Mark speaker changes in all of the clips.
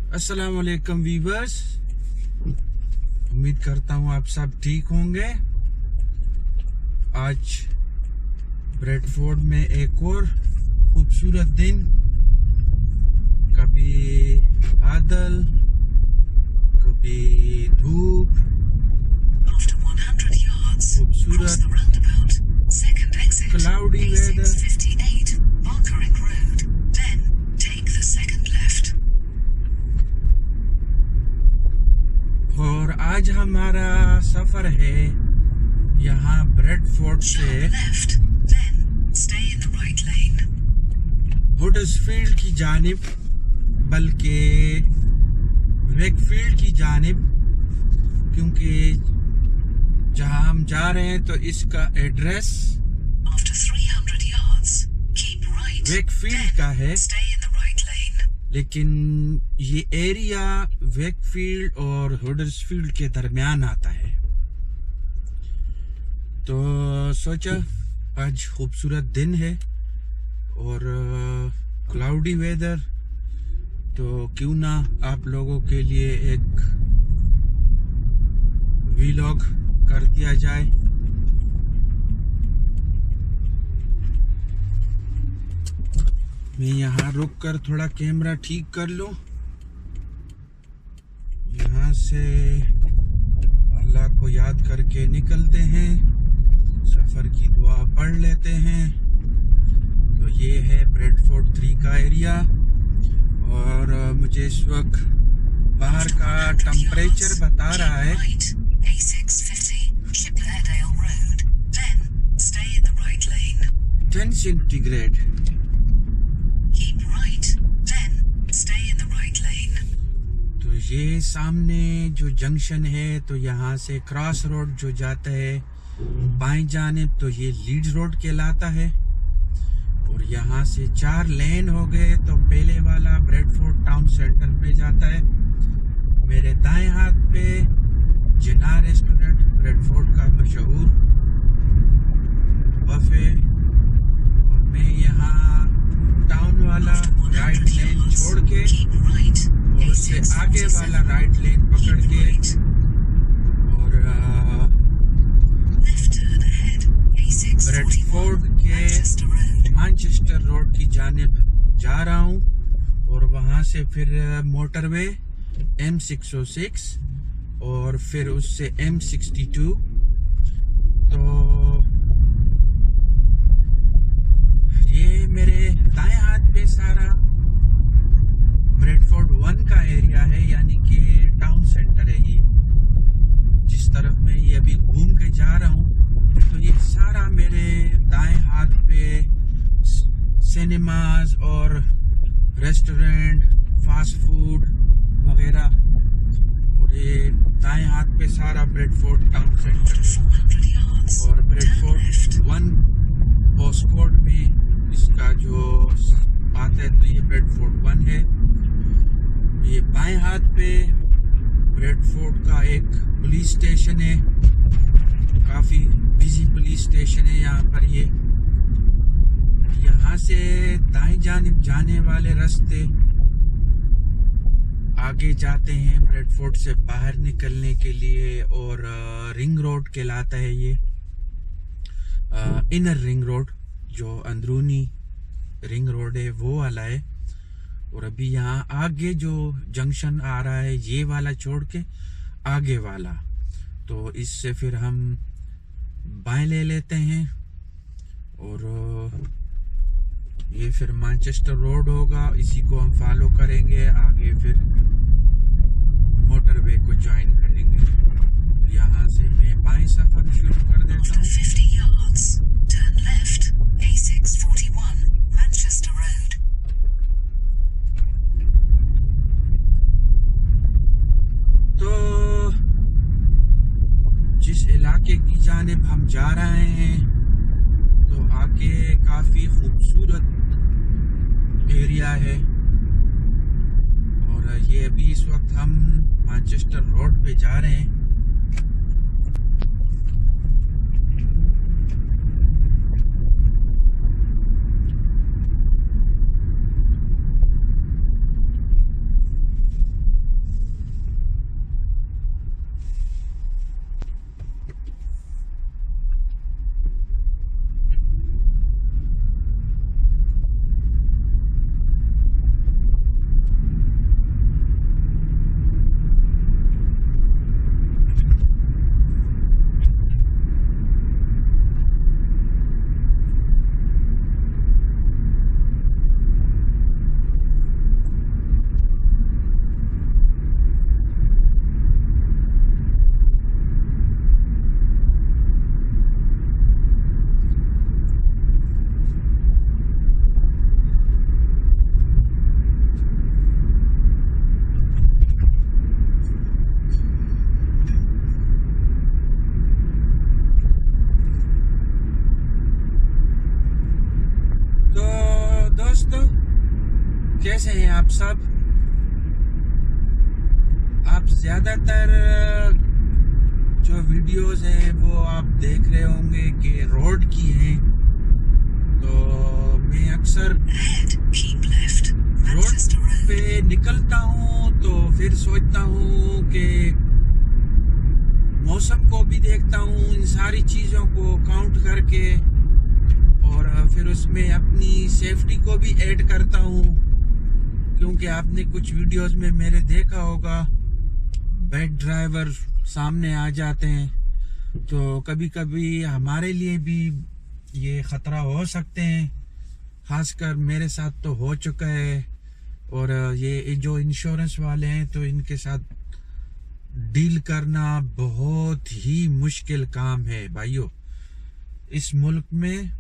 Speaker 1: अस्सलाम वालेकुम वीवर्स, उम्मीद करता हूँ आप सब ठीक होंगे। आज ब्रेडफोर्ड में एक और खूबसूरत दिन, कभी बादल कभी धूप, खूबसूरत क्लाउडी वेदर। और आज हमारा सफर है यहाँ ब्रेडफोर्ड से हुडर्सफील्ड की जानिब, बल्कि वेकफील्ड की जानिब, क्योंकि जहाँ हम जा रहे हैं तो इसका एड्रेस वेकफील्ड का है, लेकिन ये एरिया वेकफील्ड और हुडर्सफील्ड के दरमियान आता है। तो सोचा आज खूबसूरत दिन है और क्लाउडी वेदर, तो क्यों ना आप लोगों के लिए एक व्लॉग कर दिया जाए। मैं यहाँ रुक कर थोड़ा कैमरा ठीक कर लूँ। यहाँ से अल्लाह को याद करके निकलते हैं, सफ़र की दुआ पढ़ लेते हैं। तो ये है ब्रेडफोर्ड 3 का एरिया और मुझे इस वक्त बाहर का टेम्परेचर बता रहा है 10 सेंटीग्रेड। तो ये सामने जो जंक्शन है, तो यहाँ से क्रॉस रोड जो जाता है बाएं जानिब, तो ये लीड्स रोड कहलाता है। और यहाँ से 4 लेन हो गए, तो पहले वाला ब्रेडफोर्ड टाउन सेंटर पे जाता है। मेरे दाएं हाथ पे जिना रेस्टोरेंट, ब्रेडफोर्ड का मशहूर बफे। और मैं यहाँ टाउन वाला राइट लेन छोड़ के और उससे आगे वाला राइट लेन पकड़ के और ब्रेडफोर्ड के मैनचेस्टर रोड की जानिब जा रहा हूँ। और वहाँ से फिर मोटरवे M606 और फिर उससे M62। तो ये मेरे दाएं हाथ पे सारा ब्रेडफोर्ड 1 का एरिया है, यानी कि टाउन सेंटर है। ये जिस तरफ मैं ये अभी घूम के जा रहा हूँ, तो ये सारा मेरे दाएं हाथ पे सिनेमाज और रेस्टोरेंट, फास्ट फूड वगैरह, और ये दाएं हाथ पे सारा ब्रेडफोर्ड टाउन सेंटर है। और ब्रेडफोर्ड 1 पोस्टकोड में इसका जो आता है, तो ये ब्रेडफोर्ड 1 है। ये बाएं हाथ पे ब्रेडफोर्ड का एक पुलिस स्टेशन है, काफ़ी बिजी पुलिस स्टेशन है यहाँ पर। ये यहाँ से दाएं जानिब जाने वाले रास्ते आगे जाते हैं ब्रेडफोर्ड से बाहर निकलने के लिए, और रिंग रोड कहलाता है ये, इनर रिंग रोड। जो अंदरूनी रिंग रोड है वो वाला है। और अभी यहाँ आगे जो जंक्शन आ रहा है, ये वाला छोड़ के आगे वाला, तो इससे फिर हम बाएं ले लेते हैं और ये फिर मैनचेस्टर रोड होगा, इसी को हम फॉलो करेंगे आगे, फिर मोटरवे को ज्वाइन करेंगे। तो यहाँ से मैं बाएं सफर शुरू कर देता हूँ। तो जिस इलाके की जानिब हम जा रहे हैं, तो आगे काफ़ी खूबसूरत एरिया है। और ये अभी इस वक्त हम मैनचेस्टर रोड पे जा रहे हैं। ज़्यादातर जो वीडियोस हैं वो आप देख रहे होंगे कि रोड की हैं, तो मैं अक्सर रोड पे निकलता हूँ तो फिर सोचता हूँ कि मौसम को भी देखता हूँ, इन सारी चीज़ों को काउंट करके, और फिर उसमें अपनी सेफ्टी को भी ऐड करता हूँ, क्योंकि आपने कुछ वीडियोस में मेरे देखा होगा बैड ड्राइवर सामने आ जाते हैं, तो कभी कभी हमारे लिए भी ये ख़तरा हो सकते हैं। ख़ासकर मेरे साथ तो हो चुका है, और ये जो इंश्योरेंस वाले हैं तो इनके साथ डील करना बहुत ही मुश्किल काम है भाइयों। इस मुल्क में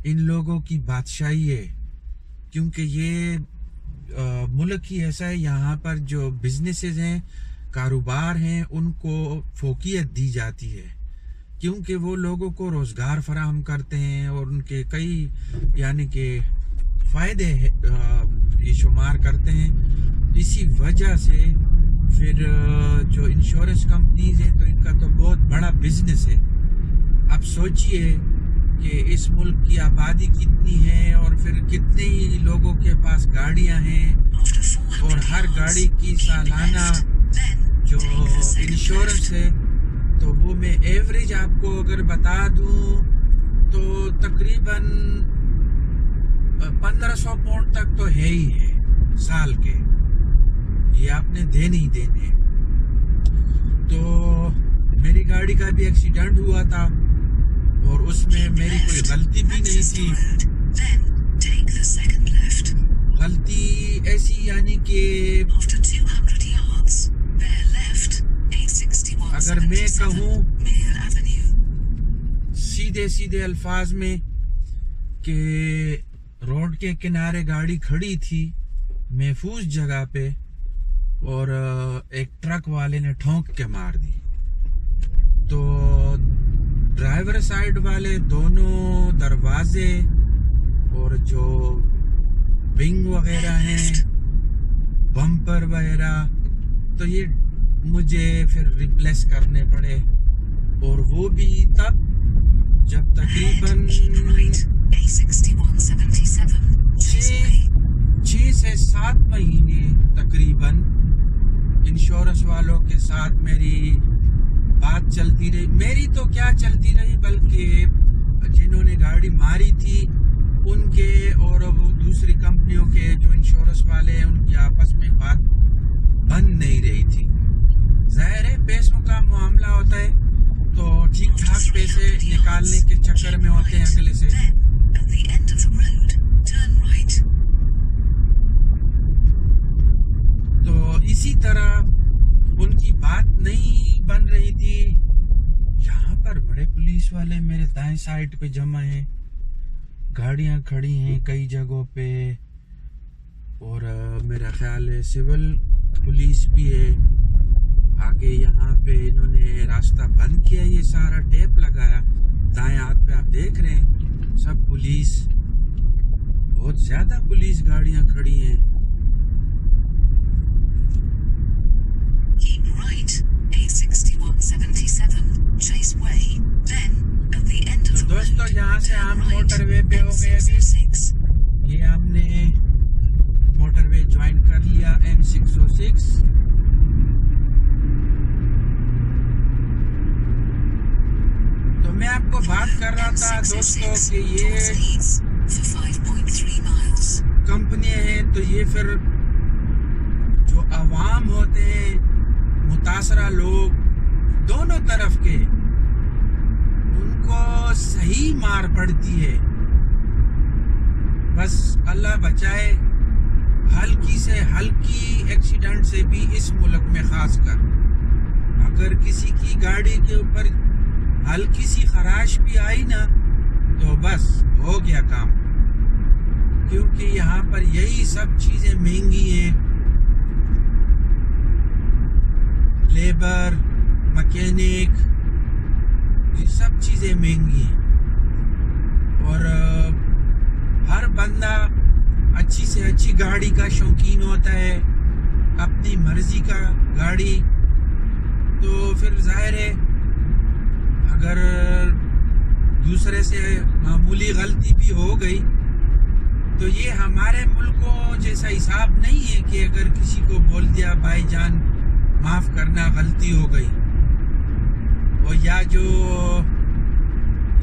Speaker 1: इन लोगों की बादशाही है, क्योंकि ये मुल्क ही ऐसा है, यहाँ पर जो बिजनेसेस हैं, कारोबार हैं, उनको फोकियत दी जाती है, क्योंकि वो लोगों को रोज़गार फराहम करते हैं और उनके कई यानी कि फ़ायदे ये शुमार करते हैं। इसी वजह से फिर जो इंश्योरेंस कंपनीज हैं तो इनका तो बहुत बड़ा बिजनेस है। अब सोचिए कि इस मुल्क की आबादी कितनी है और फिर कितने ही लोगों के पास गाड़ियां हैं, और हर गाड़ी की सालाना जो इंश्योरेंस है तो वो मैं एवरेज आपको अगर बता दूं तो तकरीबन 1500 पाउंड तक तो है ही है साल के, ये आपने देने ही देने। तो मेरी गाड़ी का भी एक्सीडेंट हुआ था और उसमें मेरी कोई गलती भी नहीं थी। गलती ऐसी यानी कि अगर मैं कहूँ सीधे सीधे अल्फाज में कि रोड के किनारे गाड़ी खड़ी थी महफूज जगह पे, और एक ट्रक वाले ने ठोंक के मार दी, तो ड्राइवर साइड वाले दोनों दरवाजे और जो विंग वगैरह हैं, बम्पर वगैरह, तो ये मुझे फिर रिप्लेस करने पड़े, और वो भी तब जब तकरीबन 6 से 7 महीने तकरीबन इंश्योरेंस वालों के साथ मेरी बात चलती रही। मेरी तो क्या चलती रही, बल्कि जिन्होंने गाड़ी मारी थी उनके और वो दूसरी कंपनियों के जो इंश्योरेंस वाले हैं उनकी आपस में बात बन नहीं रही थी। जाहिर है पैसों का मामला होता है, तो ठीक ठाक पैसे निकालने के चक्कर में होते हैं अगले से। तो इसी तरह उनकी बात नहीं बन रही थी। यहाँ पर बड़े पुलिस वाले मेरे दाएं साइड पे जमा हैं, गाड़ियाँ खड़ी हैं कई जगहों पे, और मेरा ख्याल है सिविल पुलिस भी है। आगे यहाँ पे इन्होंने रास्ता बंद किया, ये सारा टेप लगाया, दाएं हाथ पे आप देख रहे हैं सब पुलिस, बहुत ज्यादा पुलिस गाड़ियाँ खड़ी हैं। तो दोस्तों यहाँ से हम मोटरवे पे हो गए अभी, ये हमने मोटरवे ज्वाइन कर लिया M606। तो मैं आपको बात कर रहा था दोस्तों कि ये कंपनियां हैं, तो ये फिर जो अवाम होते हैं, मुतासरा लोग दोनों तरफ के, उनको सही मार पड़ती है। बस अल्लाह बचाए, हल्की से हल्की एक्सीडेंट से भी इस मुल्क में खास कर अगर किसी की गाड़ी के ऊपर हल्की सी खराश भी आई ना तो बस हो गया काम, क्योंकि यहाँ पर यही सब चीजें महंगी हैं। लेबर, मैकेनिक, ये सब चीजें महंगी हैं, और हर बंदा अच्छी से अच्छी गाड़ी का शौकीन होता है, अपनी मर्जी का गाड़ी तो फिर जाहिर है अगर दूसरे से मामूली गलती भी हो गई तो ये हमारे मुल्कों जैसा हिसाब नहीं है कि अगर किसी को बोल दिया भाईजान माफ़ करना, गलती हो गई। और या जो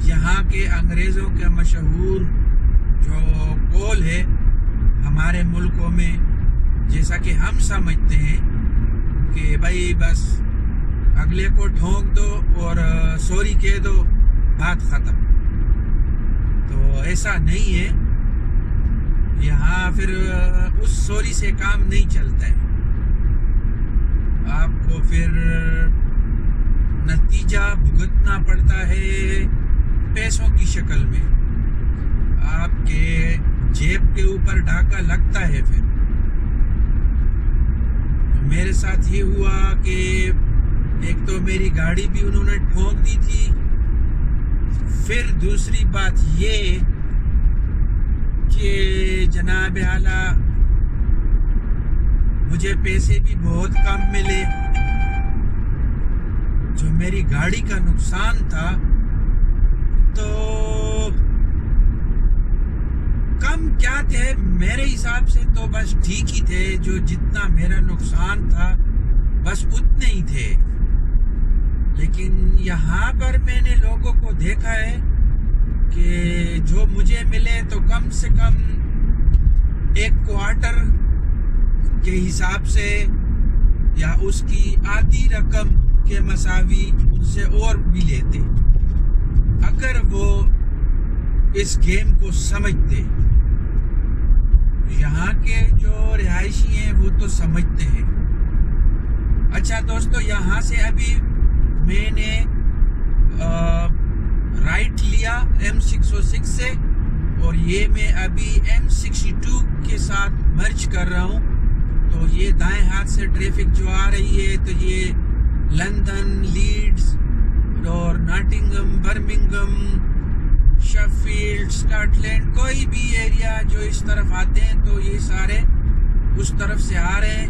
Speaker 1: यहाँ के अंग्रेज़ों का मशहूर जो कौल है हमारे मुल्कों में, जैसा कि हम समझते हैं कि भाई बस अगले को ठोक दो और सॉरी कह दो, बात ख़त्म। तो ऐसा नहीं है, यहाँ फिर उस सॉरी से काम नहीं चलता है। आपको फिर नतीजा भुगतना पड़ता है पैसों की शक्ल में, आपके जेब के ऊपर डाका लगता है। फिर तो मेरे साथ ये हुआ कि एक तो मेरी गाड़ी भी उन्होंने ठोक दी थी, फिर दूसरी बात ये कि जनाब आला मुझे पैसे भी बहुत कम मिले। जो मेरी गाड़ी का नुकसान था तो कम क्या थे, मेरे हिसाब से तो बस ठीक ही थे। जो जितना मेरा नुकसान था बस उतने ही थे। लेकिन यहाँ पर मैंने लोगों को देखा है कि जो मुझे मिले तो कम से कम एक क्वार्टर के हिसाब से या उसकी आधी रकम के मसावी उनसे और भी लेते अगर वो इस गेम को समझते। यहाँ के जो रिहायशी हैं वो तो समझते हैं। अच्छा दोस्तों, यहाँ से अभी मैंने राइट लिया M606 से और ये मैं अभी M62 के साथ मर्ज कर रहा हूँ। तो ये दाएं हाथ से ट्रैफिक जो आ रही है तो ये लंदन, लीड्स और नॉटिंघम, बर्मिंघम, शेफील्ड, स्कॉटलैंड, कोई भी एरिया जो इस तरफ आते हैं तो ये सारे उस तरफ से आ रहे हैं।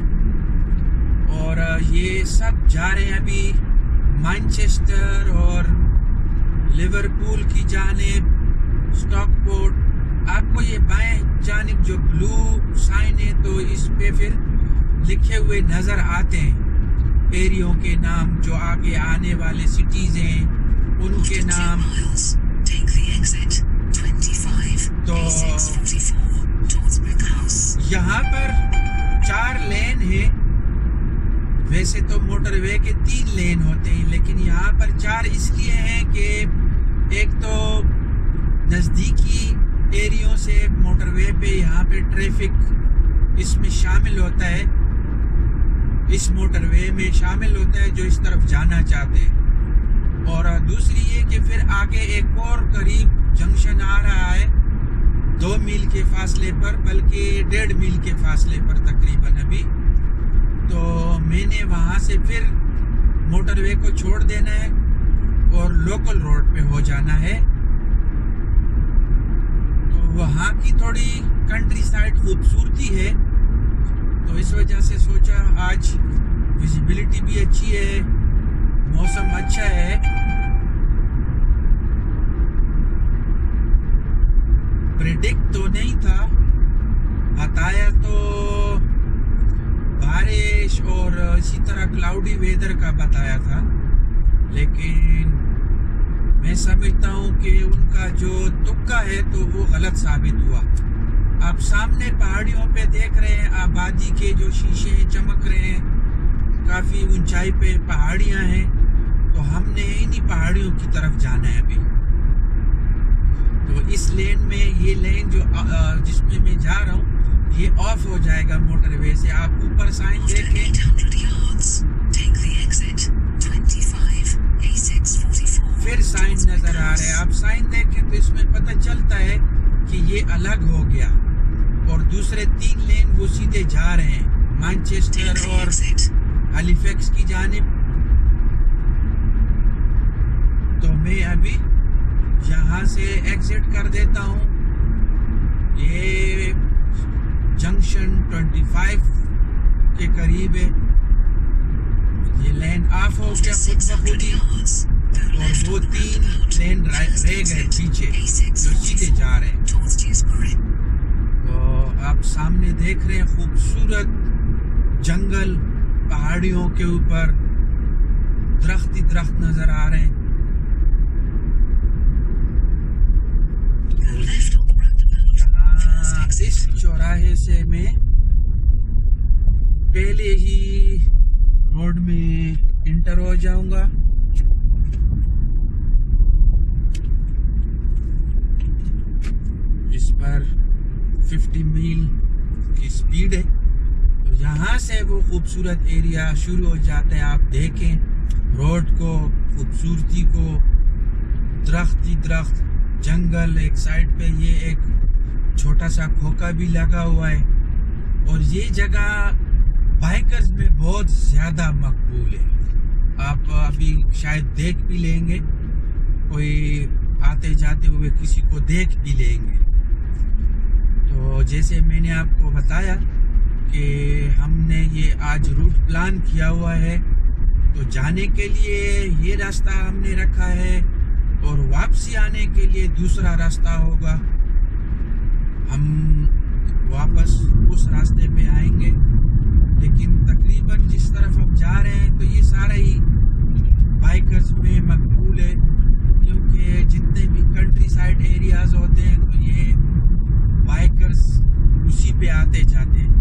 Speaker 1: और ये सब जा रहे हैं अभी मैनचेस्टर और लिवरपूल की जानिब, स्टॉकपोर्ट। आपको ये बाएं जानिब जो ब्लू साइन है तो इस पे फिर लिखे हुए नज़र आते हैं एरियो के नाम, जो आगे आने वाले सिटीज़ हैं उनके नाम। तो यहाँ पर 4 लेन है। वैसे तो मोटरवे के 3 लेन होते हैं, लेकिन यहाँ पर 4 इसलिए हैं कि एक तो नज़दीकी एरियो से मोटरवे पे यहाँ पे ट्रैफिक इसमें शामिल होता है, इस मोटरवे में शामिल होता है जो इस तरफ जाना चाहते हैं। और दूसरी ये कि फिर आगे एक और करीब जंक्शन आ रहा है 2 मील के फासले पर, बल्कि 1.5 मील के फासले पर तकरीबन अभी। तो मैंने वहाँ से फिर मोटरवे को छोड़ देना है और लोकल रोड पे हो जाना है। तो वहाँ की थोड़ी कंट्री साइड खूबसूरती है, तो इस वजह से सोचा आज विजिबिलिटी भी अच्छी है, मौसम अच्छा है। प्रेडिक्ट तो नहीं था, बताया तो बारिश और इसी तरह क्लाउडी वेदर का बताया था, लेकिन मैं समझता हूँ कि उनका जो तुक्का है तो वो गलत साबित हुआ। आप सामने पहाड़ियों पे देख रहे हैं आबादी के जो शीशे चमक रहे हैं, काफ़ी ऊंचाई पे पहाड़ियाँ हैं। तो हमने इन्हीं पहाड़ियों की तरफ जाना है अभी। तो इस लेन में, ये लेन जो जिसमें मैं जा रहा हूँ ये ऑफ हो जाएगा मोटरवे से। आप ऊपर साइन देखें, फिर साइन नजर आ रहे हैं। आप साइन देखें तो इसमें पता चलता है कि ये अलग हो गया और दूसरे 3 लेन वो सीधे जा रहे हैं मैनचेस्टर और हैलिफैक्स की जानिब। तो मैं अभी यहाँ से एग्जिट कर देता हूँ। ये जंक्शन 25 के करीब है। ये लेन ऑफ हो गया खुद ब खुद ही, और वो 3 लेन रह गए पीछे जो सीधे जा रहे हैं। तो आप सामने देख रहे हैं खूबसूरत जंगल, पहाड़ियों के ऊपर दरख्त ही दरख्त नजर आ रहे हैं। यहाँ इस चौराहे से मैं पहले ही रोड में इंटर हो जाऊंगा। इस पर 50 मील की स्पीड है। तो यहाँ से वो खूबसूरत एरिया शुरू हो जाता है। आप देखें रोड को, खूबसूरती को, दरख्त ही दरख्त, जंगल, एक साइड पे ये एक छोटा सा खोखा भी लगा हुआ है। और ये जगह बाइकर्स में बहुत ज़्यादा मकबूल है। आप अभी शायद देख भी लेंगे, कोई आते जाते हुए किसी को देख भी लेंगे। तो जैसे मैंने आपको बताया कि हमने ये आज रूट प्लान किया हुआ है, तो जाने के लिए ये रास्ता हमने रखा है और वापसी आने के लिए दूसरा रास्ता होगा। हम वापस उस रास्ते पे आएंगे, लेकिन तकरीबन जिस तरफ हम जा रहे हैं तो ये सारा ही बाइकर्स में मकबूल है, क्योंकि जितने भी कंट्री साइड एरियाज होते हैं तो ये बाइकर्स उसी पे आते जाते हैं।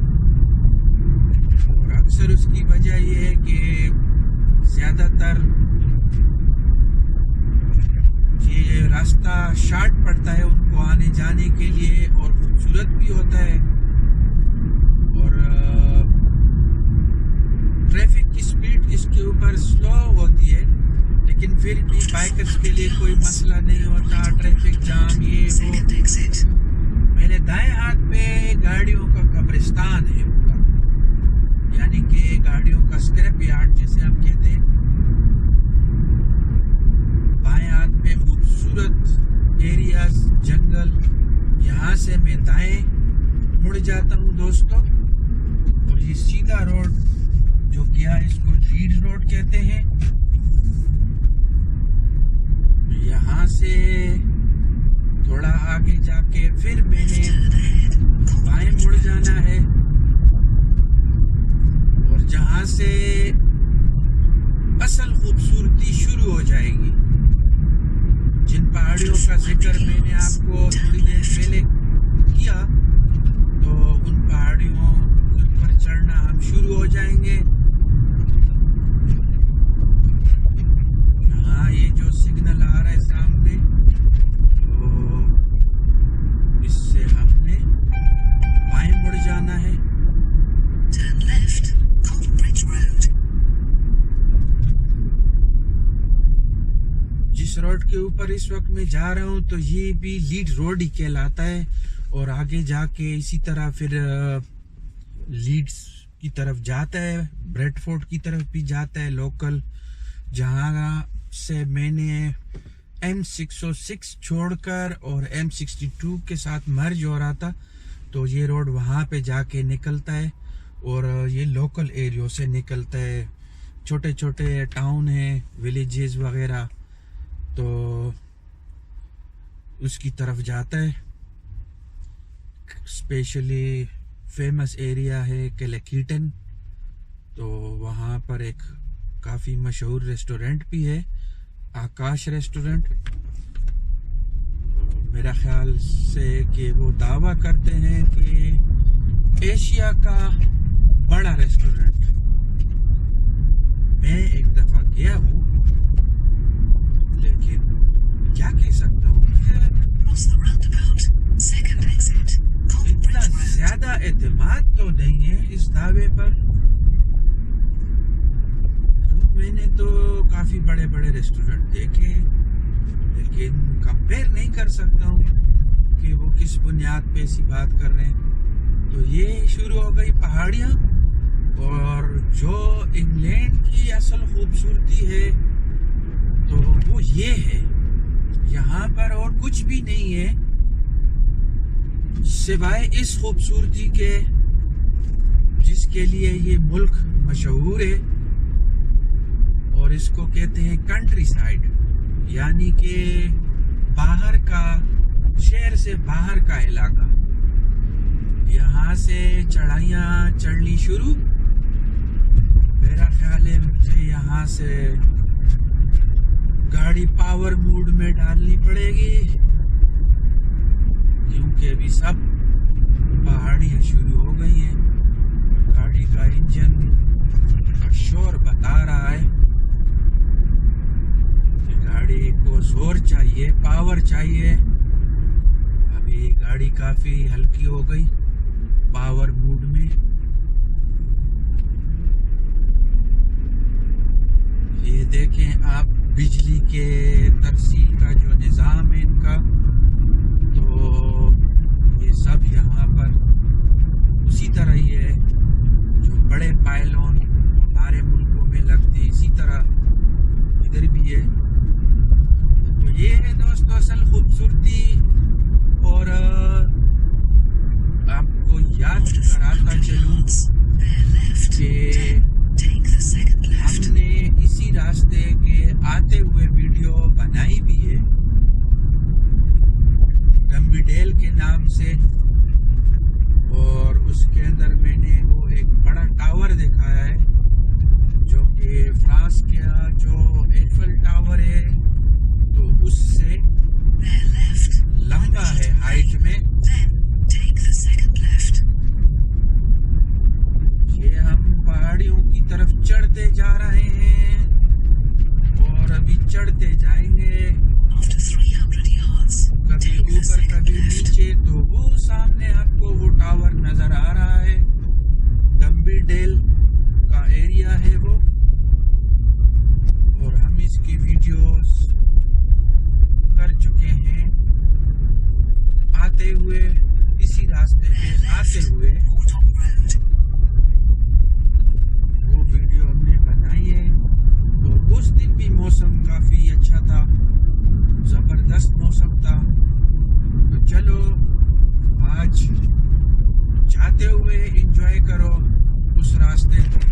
Speaker 1: और अक्सर उसकी वजह ये है कि ज़्यादातर ये रास्ता शार्ट पड़ता है उनको आने जाने के लिए, और खूबसूरत भी होता है, और ट्रैफिक की स्पीड इसके ऊपर स्लो होती है, लेकिन फिर भी बाइकर्स के लिए कोई मसला नहीं होता। ट्रैफिक जाम ये वो। मेरे दाएं हाथ पे गाड़ियों का कब्रिस्तान है उनका, यानी कि गाड़ियों का स्क्रैप यार्ड जिसे हम कहते हैं। बाएं हाथ पे खूबसूरत एरियाज, जंगल। यहाँ से मैं दाएं मुड़ जाता हूँ दोस्तों, और ये सीधा रोड जो गया इसको लीड रोड कहते हैं। यहाँ से थोड़ा आगे जाके फिर मैंने बाएं मुड़ जाना है, और जहाँ से असल खूबसूरती शुरू हो जाएगी। जिन पहाड़ियों का जिक्र मैंने आपको थोड़ी देर पहले किया, तो उन पहाड़ियों के ऊपर चढ़ना हम शुरू हो जाएंगे। हाँ, ये जो सिग्नल आ रहा है सामने, तो इससे हमने बाएं मुड़ जाना है।
Speaker 2: Turn left, Coldbridge Road.
Speaker 1: जिस रोड के ऊपर इस वक्त मैं जा रहा हूँ तो ये भी लीड रोड ही कहलाता है, और आगे जाके इसी तरह फिर लीड्स की तरफ जाता है, ब्रेडफोर्ड की तरफ भी जाता है लोकल, जहाँ से मैंने M606 छोड़कर और M62 के साथ मर्ज हो रहा था। तो ये रोड वहाँ पे जाके निकलता है, और ये लोकल एरियो से निकलता है। छोटे छोटे टाउन हैं, विलेजेस वगैरह, तो उसकी तरफ जाता है। स्पेशली फेमस एरिया है कैलेकीटन, तो वहाँ पर एक काफ़ी मशहूर रेस्टोरेंट भी है, आकाश रेस्टोरेंट। मेरा ख्याल से कि वो दावा करते हैं कि एशिया का बड़ा रेस्टोरेंट। मैं एक दफ़ा गया हूँ, लेकिन क्या कह सकता हूँ, इतना ज़्यादा एतमाद तो नहीं है इस दावे पर। मैंने तो काफ़ी बड़े बड़े रेस्टोरेंट देखे, लेकिन कंपेयर नहीं कर सकता हूँ कि वो किस बुनियाद पे ऐसी बात कर रहे हैं। तो ये शुरू हो गई पहाड़ियाँ, और जो इंग्लैंड की असल खूबसूरती है तो वो ये है, यहाँ पर और कुछ भी नहीं है सिवाय इस खूबसूरती के जिसके लिए ये मुल्क मशहूर है। और इसको कहते हैं कंट्री साइड, यानी कि बाहर का, शहर से बाहर का इलाका। यहाँ से चढ़ाइयाँ चढ़नी शुरू। मेरा ख्याल है मुझे यहाँ से गाड़ी पावर मूड में डालनी पड़ेगी, क्योंकि अभी सब पहाड़ियाँ शुरू हो गई हैं और गाड़ी का इंजन का शोर बता रहा है कि गाड़ी को जोर चाहिए, पावर चाहिए। अभी गाड़ी काफ़ी हल्की हो गई पावर मूड में। ये देखें आप बिजली के तरसील का जो निज़ाम है इनका, तो ये सब यहाँ पर उसी तरह ही है जो बड़े पायलॉन हमारे मुल्कों में लगते हैं, इसी तरह इधर भी है। तो ये है दोस्तों असल खूबसूरती। और आपको याद कराता चलूं कि हमने इसी रास्ते के आते हुए वीडियो बनाई भी है डम्बीडेल के नाम से, और उसके अंदर मैंने वो एक बड़ा टावर दिखाया है जो कि फ्रांस का जो एफिल टावर है, तो उससे लंबा है हाइट में। ये हम पहाड़ियों की तरफ चढ़ते जा रहे हैं और अभी चढ़ते जाएंगे, कभी ऊपर कभी नीचे। तो वो सामने आपको वो टावर नजर आ रहा है, डम्बीडेल का एरिया है वो। और हम इसकी वीडियोस कर चुके हैं आते हुए, इसी रास्ते पे आते हुए वो वीडियो हमने बनाई है। और उस दिन भी मौसम काफ़ी अच्छा था, ज़बरदस्त मौसम था। तो चलो आज जाते हुए एंजॉय करो उस रास्ते को।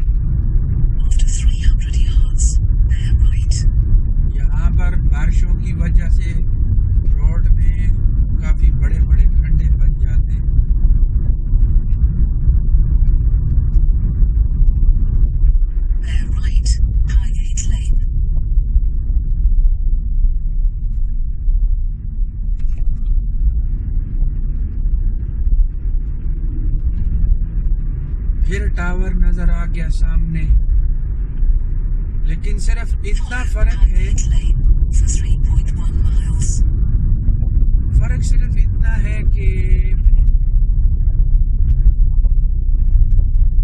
Speaker 1: यहाँ पर बारिशों की वजह से रोड में काफ़ी बड़े बड़े खड्डे बन जाते हैं। फिर टावर नजर आ गया सामने, लेकिन सिर्फ इतना फर्क है, फर्क सिर्फ इतना है कि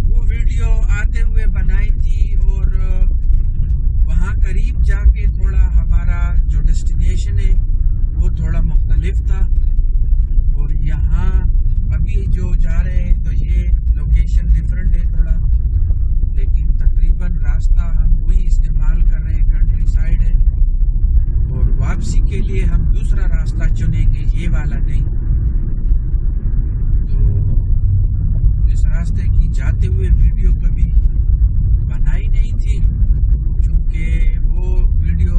Speaker 1: वो वीडियो आते हुए बनाई थी और वहाँ करीब जाके थोड़ा हमारा जो डेस्टिनेशन है वो थोड़ा मुख्तलिफ था। और यहाँ अभी जो जा रहे हैं तो ये लोकेशन डिफरेंट है थोड़ा, लेकिन तकरीबन रास्ता हम वही इस्तेमाल कर रहे हैं, कंट्री साइड है। और वापसी के लिए हम दूसरा रास्ता चुनेंगे, ये वाला नहीं। तो इस रास्ते की जाते हुए वीडियो कभी बनाई नहीं थी, क्योंकि वो वीडियो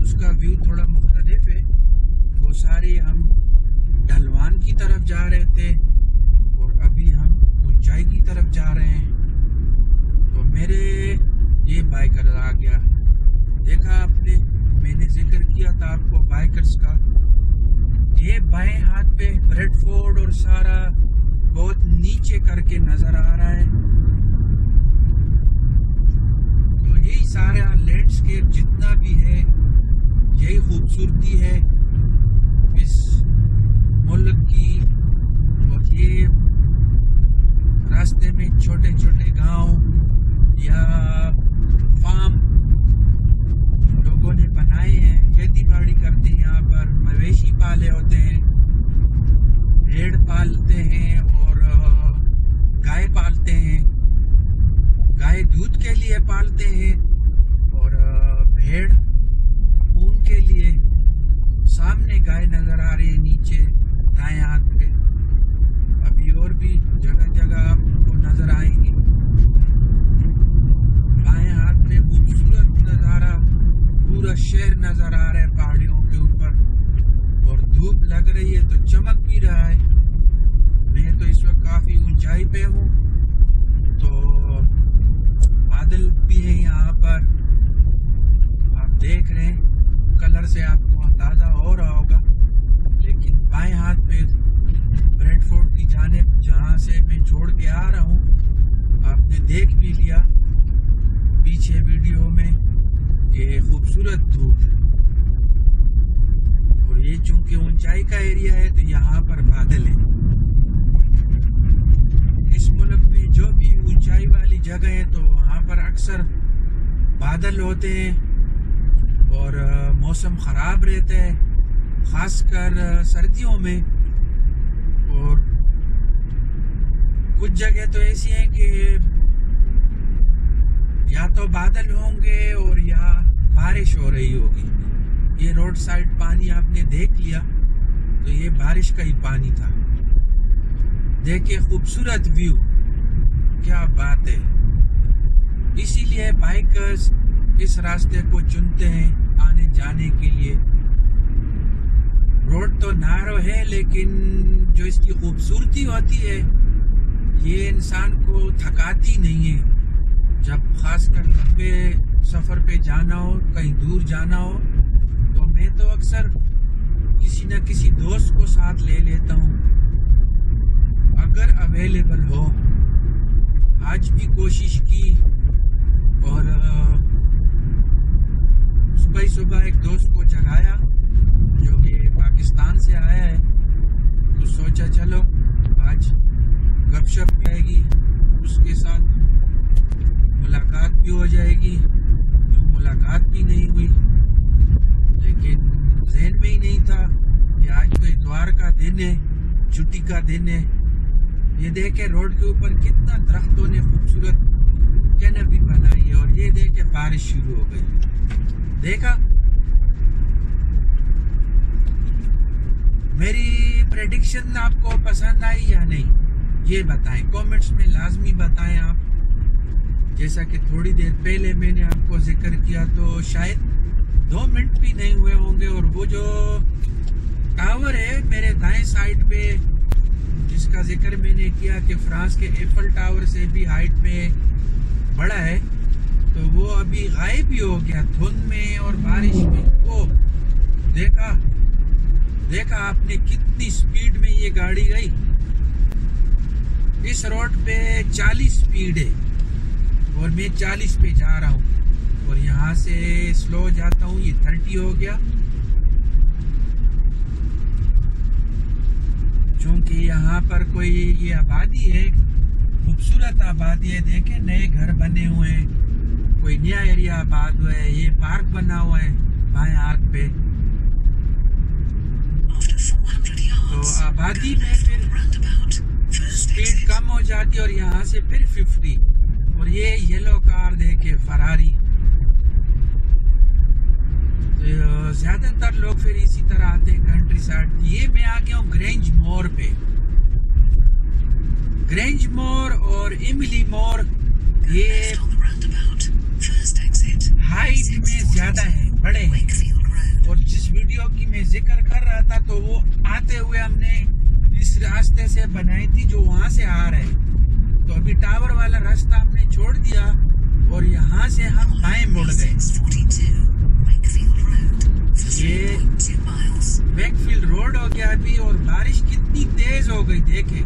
Speaker 1: उसका व्यू थोड़ा मुख्तलिफ है। वो सारे हम ढलवान की तरफ जा रहे थे और अभी हम ऊंचाई की तरफ जा रहे हैं। तो मेरे ये बाइकर आ गया, देखा आपने, मैंने जिक्र किया था आपको बाइकर्स का। ये बाएं हाथ पे ब्रेडफोर्ड और सारा बहुत नीचे करके नजर आ रहा है। तो यही सारा लैंडस्केप जितना भी है, यही खूबसूरती है इस मुल्क की। और ये रास्ते में छोटे छोटे गांव या फार्म लोगों ने बनाए हैं, खेती बाड़ी करते हैं, यहाँ पर मवेशी पाले होते हैं, भेड़ पालते हैं और गाय पालते हैं। गाय दूध के लिए पालते हैं और भेड़ ऊन के लिए। सामने गाय नजर आ रही है नीचे दाएं हाथ पे, अभी और भी जगह जगह आपको नजर आएंगी। बाएं हाथ पे खूबसूरत नजारा नजर आ रहा है पहाड़ियों के ऊपर, और धूप लग रही है तो चमक भी रहा है। मैं तो इस वक्त काफी ऊंचाई पे हूँ, तो बादल भी है यहाँ पर, आप देख रहे हैं, कलर से आपको अंदाजा हो रहा होगा। लेकिन बाएं हाथ पे ब्रेडफोर्ड की जानिब जहाँ से मैं छोड़ के आ रहा हूँ, आपने देख भी लिया पीछे वीडियो में कि खूबसूरत धूप है। और ये चूंकि ऊंचाई का एरिया है तो यहाँ पर बादल है। इस मुल्क में जो भी ऊंचाई वाली जगह है तो वहाँ पर अक्सर बादल होते हैं और मौसम ख़राब रहता है, ख़ासकर सर्दियों में। और कुछ जगह तो ऐसी हैं कि या तो बादल होंगे और या बारिश हो रही होगी। ये रोड साइड पानी आपने देख लिया तो ये बारिश का ही पानी था। देखिए खूबसूरत व्यू, क्या बात है। इसीलिए बाइकर्स इस रास्ते को चुनते हैं आने जाने के लिए। रोड तो नारो है लेकिन जो इसकी खूबसूरती होती है ये इंसान को थकाती नहीं है। जब खासकर लंबे सफ़र पे जाना हो, कहीं दूर जाना हो, तो मैं तो अक्सर किसी न किसी दोस्त को साथ ले लेता हूँ अगर अवेलेबल हो। आज भी कोशिश की और सुबह सुबह एक दोस्त को जगाया जो कि पाकिस्तान से आया है, तो सोचा चलो आज गपशप रहेगी, उसके साथ मुलाकात भी हो जाएगी। तो मुलाकात भी नहीं हुई, लेकिन ज़हन में ही नहीं था कि आज तो इतवार का दिन है, छुट्टी का दिन है। ये देखे रोड के ऊपर कितना दरख्तों ने खूबसूरत कैनपी बनाई है, और ये देखे बारिश शुरू हो गई। देखा, मेरी प्रेडिक्शन आपको पसंद आई या नहीं ये बताएं, कमेंट्स में लाजमी बताएं आप। जैसा कि थोड़ी देर पहले मैंने आपको जिक्र किया तो शायद 2 मिनट भी नहीं हुए होंगे, और वो जो टावर है मेरे दाएं साइड पे जिसका जिक्र मैंने किया कि फ्रांस के एफल टावर से भी हाइट में बड़ा है, तो वो अभी गायब ही हो गया धुंध में और बारिश में। वो देखा आपने कितनी स्पीड में ये गाड़ी गई। इस रोड पे 40 स्पीड है और मैं 40 पे जा रहा हूँ, और यहाँ से स्लो जाता हूँ, ये 30 हो गया। चूंकि यहाँ पर कोई ये आबादी है, खूबसूरत आबादी है, देखे नए घर बने हुए हैं, कोई नया एरिया आबाद हुआ है, ये पार्क बना हुआ है बाएं हाथ पे। तो आबादी में फिर स्पीड कम हो जाती है और यहाँ से फिर 50। और ये येलो कार देखे फरारी, तो ज्यादातर लोग फिर इसी तरह आते हैं कंट्री साइड। ये मैं आ गया हूँ ग्रेंज मोर पे। ग्रेंज मोर और इमली मोर ये हाइट में ज्यादा है, बड़े हैं। और जिस वीडियो की मैं जिक्र कर रहा था तो वो आते हुए हमने इस रास्ते से बनाई थी जो वहां से आ रहे हैं। तो अभी टावर वाला रास्ता हमने छोड़ दिया और यहाँ से हम बाएं मुड़ गए। ये वेकफील्ड रोड हो गया अभी, और बारिश कितनी तेज हो गई देखे।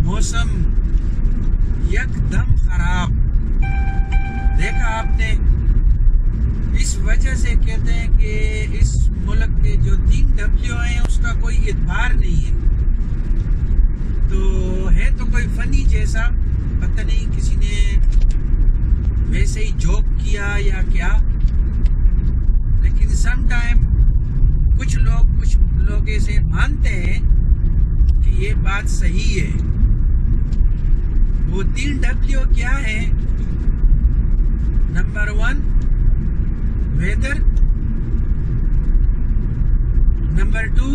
Speaker 1: मौसम एकदम खराब, देखा आपने। इस वजह से कहते हैं कि इस मुल्क के जो 3 W हैं उसका कोई इतबार नहीं है। तो है तो कोई फनी जैसा, पता नहीं किसी ने वैसे ही जोक किया या क्या, लेकिन सम टाइम कुछ लोग ऐसे मानते हैं कि ये बात सही है। वो 3 W क्या है? नंबर 1 वेदर, नंबर 2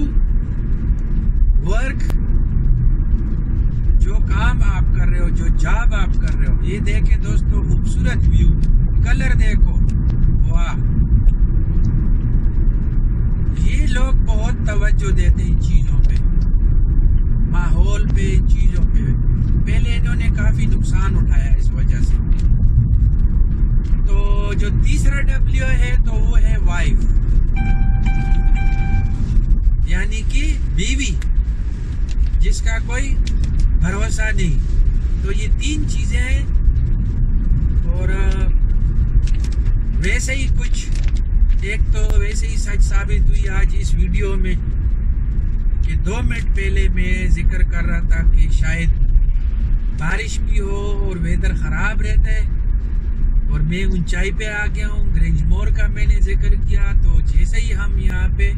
Speaker 1: वर्क, जो काम आप कर रहे हो, जो जॉब आप कर रहे हो। ये देखें दोस्तों खूबसूरत व्यू, कलर देखो, वाह, ये लोग बहुत तवज्जो देते हैं इन चीजों पे, माहौल पे, इन चीजों पे। पहले इन्होंने काफी नुकसान उठाया इस वजह से। तो जो तीसरा W है तो वो है वाइफ, यानी कि बीवी, जिसका कोई भरोसा नहीं। तो ये 3 चीजें हैं। और वैसे ही कुछ, एक तो वैसे ही सच साबित हुई आज इस वीडियो में कि 2 मिनट पहले मैं जिक्र कर रहा था कि शायद बारिश भी हो और वेदर ख़राब रहता है, और मैं ऊंचाई पे आ गया हूँ। ग्रेंजमोर का मैंने जिक्र किया, तो जैसे ही हम यहाँ पे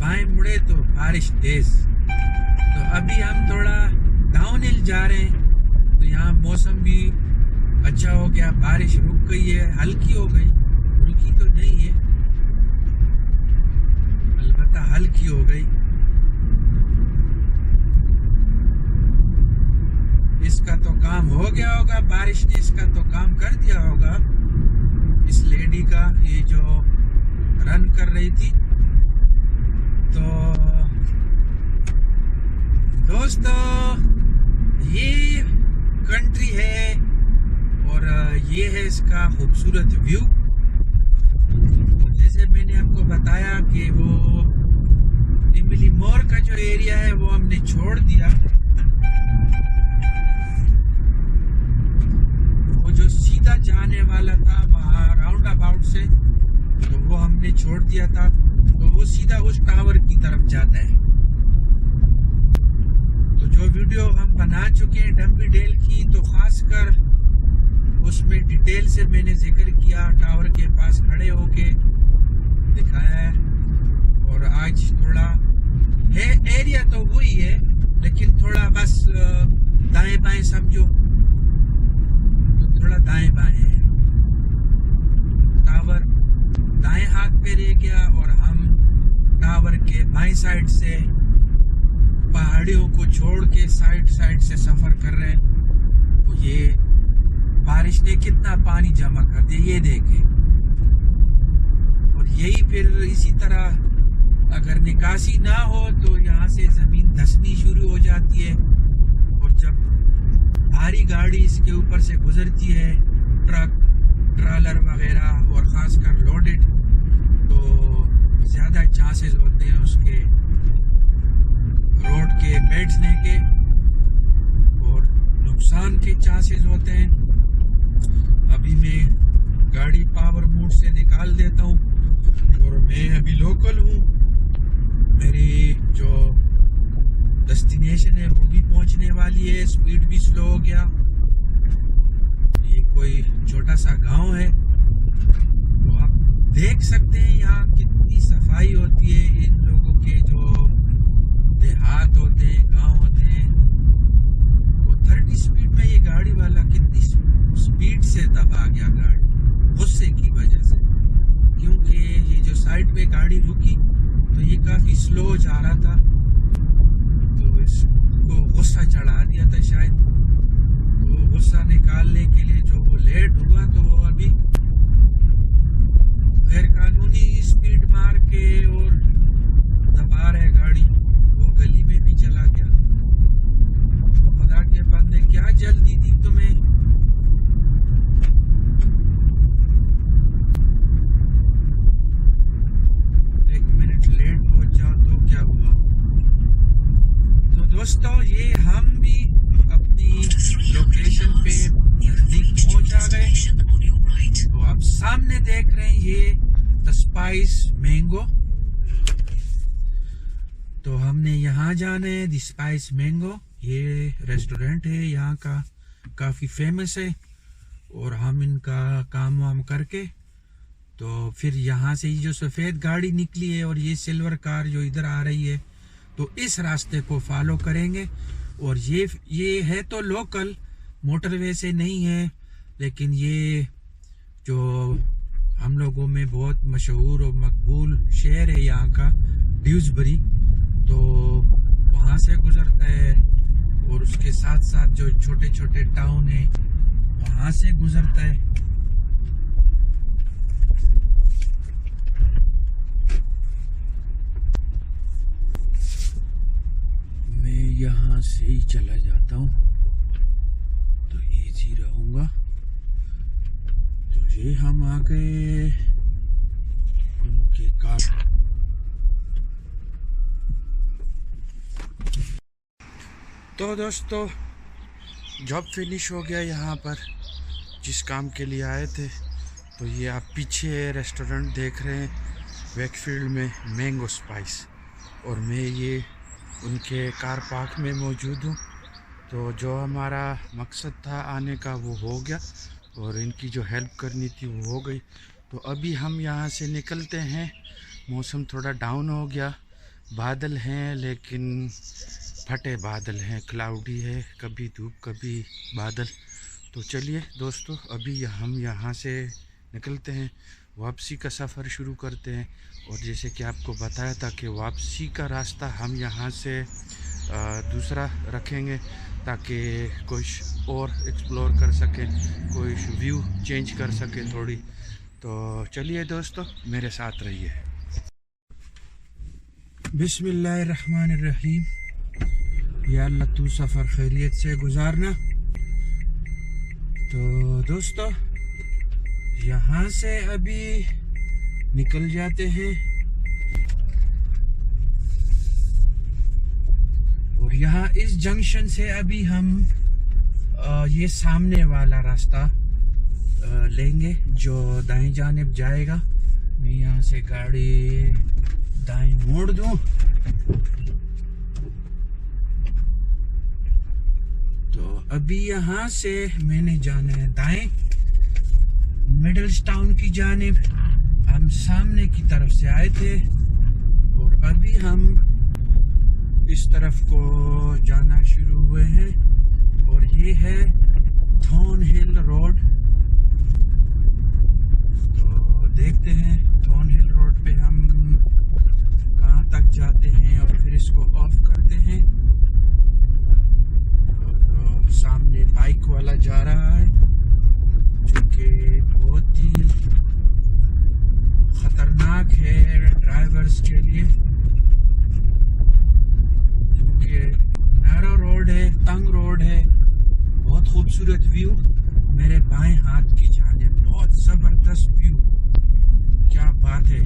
Speaker 1: बाएं मुड़े तो बारिश तेज। तो अभी हम थोड़ा डाउन हिल जा रहे हैं, तो यहाँ मौसम भी अच्छा हो गया, बारिश रुक गई है, हल्की हो गई, रुकी तो नहीं है, अलबत्ता हल्की हो गई। इसका तो काम हो गया होगा, बारिश ने इसका तो काम कर दिया होगा, इस लेडी का, ये जो रन कर रही थी। तो दोस्तों, ये कंट्री है और ये है इसका खूबसूरत व्यू। जैसे मैंने आपको बताया कि वो इमली मोर का जो एरिया है वो हमने छोड़ दिया, वो जो सीधा जाने वाला था वहाँ राउंड अबाउट से, तो वो हमने छोड़ दिया था। तो वो सीधा उस टावर की तरफ जाता है। तो जो वीडियो हम बना चुके हैं डम्बी डेल की, तो खासकर उसमें डिटेल से मैंने जिक्र किया, टावर के पास खड़े होके दिखाया है। और आज थोड़ा है, एरिया तो वही है, लेकिन थोड़ा बस दाएं बाएं समझो, तो थोड़ा दाएं बाएं है। टावर दाएं हाथ पे रह गया और हम टावर के बाएं साइड से पहाड़ियों को छोड़ के साइड से सफर कर रहे हैं। तो ये बारिश ने कितना पानी जमा कर दिया, ये देखें। और यही फिर इसी तरह अगर निकासी ना हो तो यहाँ से जमीन धंसनी शुरू हो जाती है। और जब भारी गाड़ी इसके ऊपर से गुजरती है, ट्रक, ट्रालर वगैरह, और ख़ासकर लोडेड, तो ज़्यादा चांसेस होते हैं उसके रोड के बैठने के और नुकसान के चांसेस होते हैं। अभी मैं गाड़ी पावर मोड से निकाल देता हूँ और मैं अभी लोकल हूँ। मेरी जो डेस्टिनेशन है वो भी पहुँचने वाली है, स्पीड भी स्लो हो गया। ये कोई छोटा सा गांव है, तो आप देख सकते हैं यहाँ कितनी सफाई होती है। इन लोगों के जो देहात होते हैं, गांव होते हैं, वो 30 स्पीड में ये गाड़ी वाला कितनी स्पीड से दबा गया गाड़ी, गुस्से की वजह से। क्योंकि ये जो साइड पे गाड़ी रुकी तो ये काफ़ी स्लो जा रहा था, तो इसको गुस्सा चढ़ा दिया था शायद। तो गुस्सा निकालने के लिए जो वो लेट हुआ, तो वो अभी गैर कानूनी स्पीड मार के और दबा रहे गाड़ी, वो गली में भी चला गया। तो खुदा के बंदे, क्या जल्दी दी तुम्हें? एक मिनट लेट पहुंच जाओ तो क्या हुआ? तो दोस्तों, ये हम भी अपनी लोकेशन पे नजदीक पहुंच आ गए। तो आप सामने देख रहे हैं ये द स्पाइस मैंगो। तो हमने यहाँ जाना है, द स्पाइस मैंगो। ये रेस्टोरेंट है यहाँ का, काफ़ी फेमस है। और हम इनका काम वाम करके तो फिर यहाँ से जो सफ़ेद गाड़ी निकली है और ये सिल्वर कार जो इधर आ रही है, तो इस रास्ते को फॉलो करेंगे। और ये है तो लोकल, मोटरवे से नहीं है, लेकिन ये जो हम लोगों में बहुत मशहूर और मकबूल शहर है यहाँ का, ड्यूसबरी, तो वहाँ से गुजरता है। और उसके साथ साथ जो छोटे छोटे टाउन है वहाँ से गुजरता है। से ही चला जाता हूँ तो इजी रहूँगा। तो ये हम आ गए उनके कार। तो दोस्तों जॉब फिनिश हो गया यहाँ पर, जिस काम के लिए आए थे। तो ये आप पीछे रेस्टोरेंट देख रहे हैं वेकफील्ड में, मैंगो स्पाइस, और मैं ये उनके कार पार्क में मौजूद हूँ। तो जो हमारा मकसद था आने का वो हो गया और इनकी जो हेल्प करनी थी वो हो गई। तो अभी हम यहाँ से निकलते हैं। मौसम थोड़ा डाउन हो गया, बादल हैं लेकिन फटे बादल हैं, क्लाउडी है, कभी धूप कभी बादल। तो चलिए दोस्तों अभी हम यहाँ से निकलते हैं, वापसी का सफ़र शुरू करते हैं। और जैसे कि आपको बताया था कि वापसी का रास्ता हम यहाँ से दूसरा रखेंगे ताकि कुछ और एक्सप्लोर कर सकें, कोई व्यू चेंज कर सकें थोड़ी। तो चलिए दोस्तों मेरे साथ रहिए। बिस्मिल्लाहिर्रहमानिर्रहीम। या अल्लाह तू सफ़र खैरियत से गुजारना। तो दोस्तों यहाँ से अभी निकल जाते हैं और यहाँ इस जंक्शन से अभी हम ये सामने वाला रास्ता लेंगे जो दाएं जानिब जाएगा। मैं यहाँ से गाड़ी दाएं मोड़ दूँ तो अभी यहाँ से मैंने जाना है दाएं मिडल्स-टाउन की जानिब। हम सामने की तरफ से आए थे और अभी हम इस तरफ को जाना शुरू हुए हैं और ये है थॉर्न हिल रोड। तो देखते हैं थॉर्न हिल रोड पे हम कहाँ तक जाते हैं और फिर इसको ऑफ करते हैं। और सामने बाइक वाला जा रहा है जो कि बहुत ही खतरनाक है ड्राइवर्स के लिए, क्योंकि नैरो रोड है, तंग रोड है। बहुत खूबसूरत व्यू मेरे बाएं हाथ की जानिब, बहुत ज़बरदस्त व्यू, क्या बात है।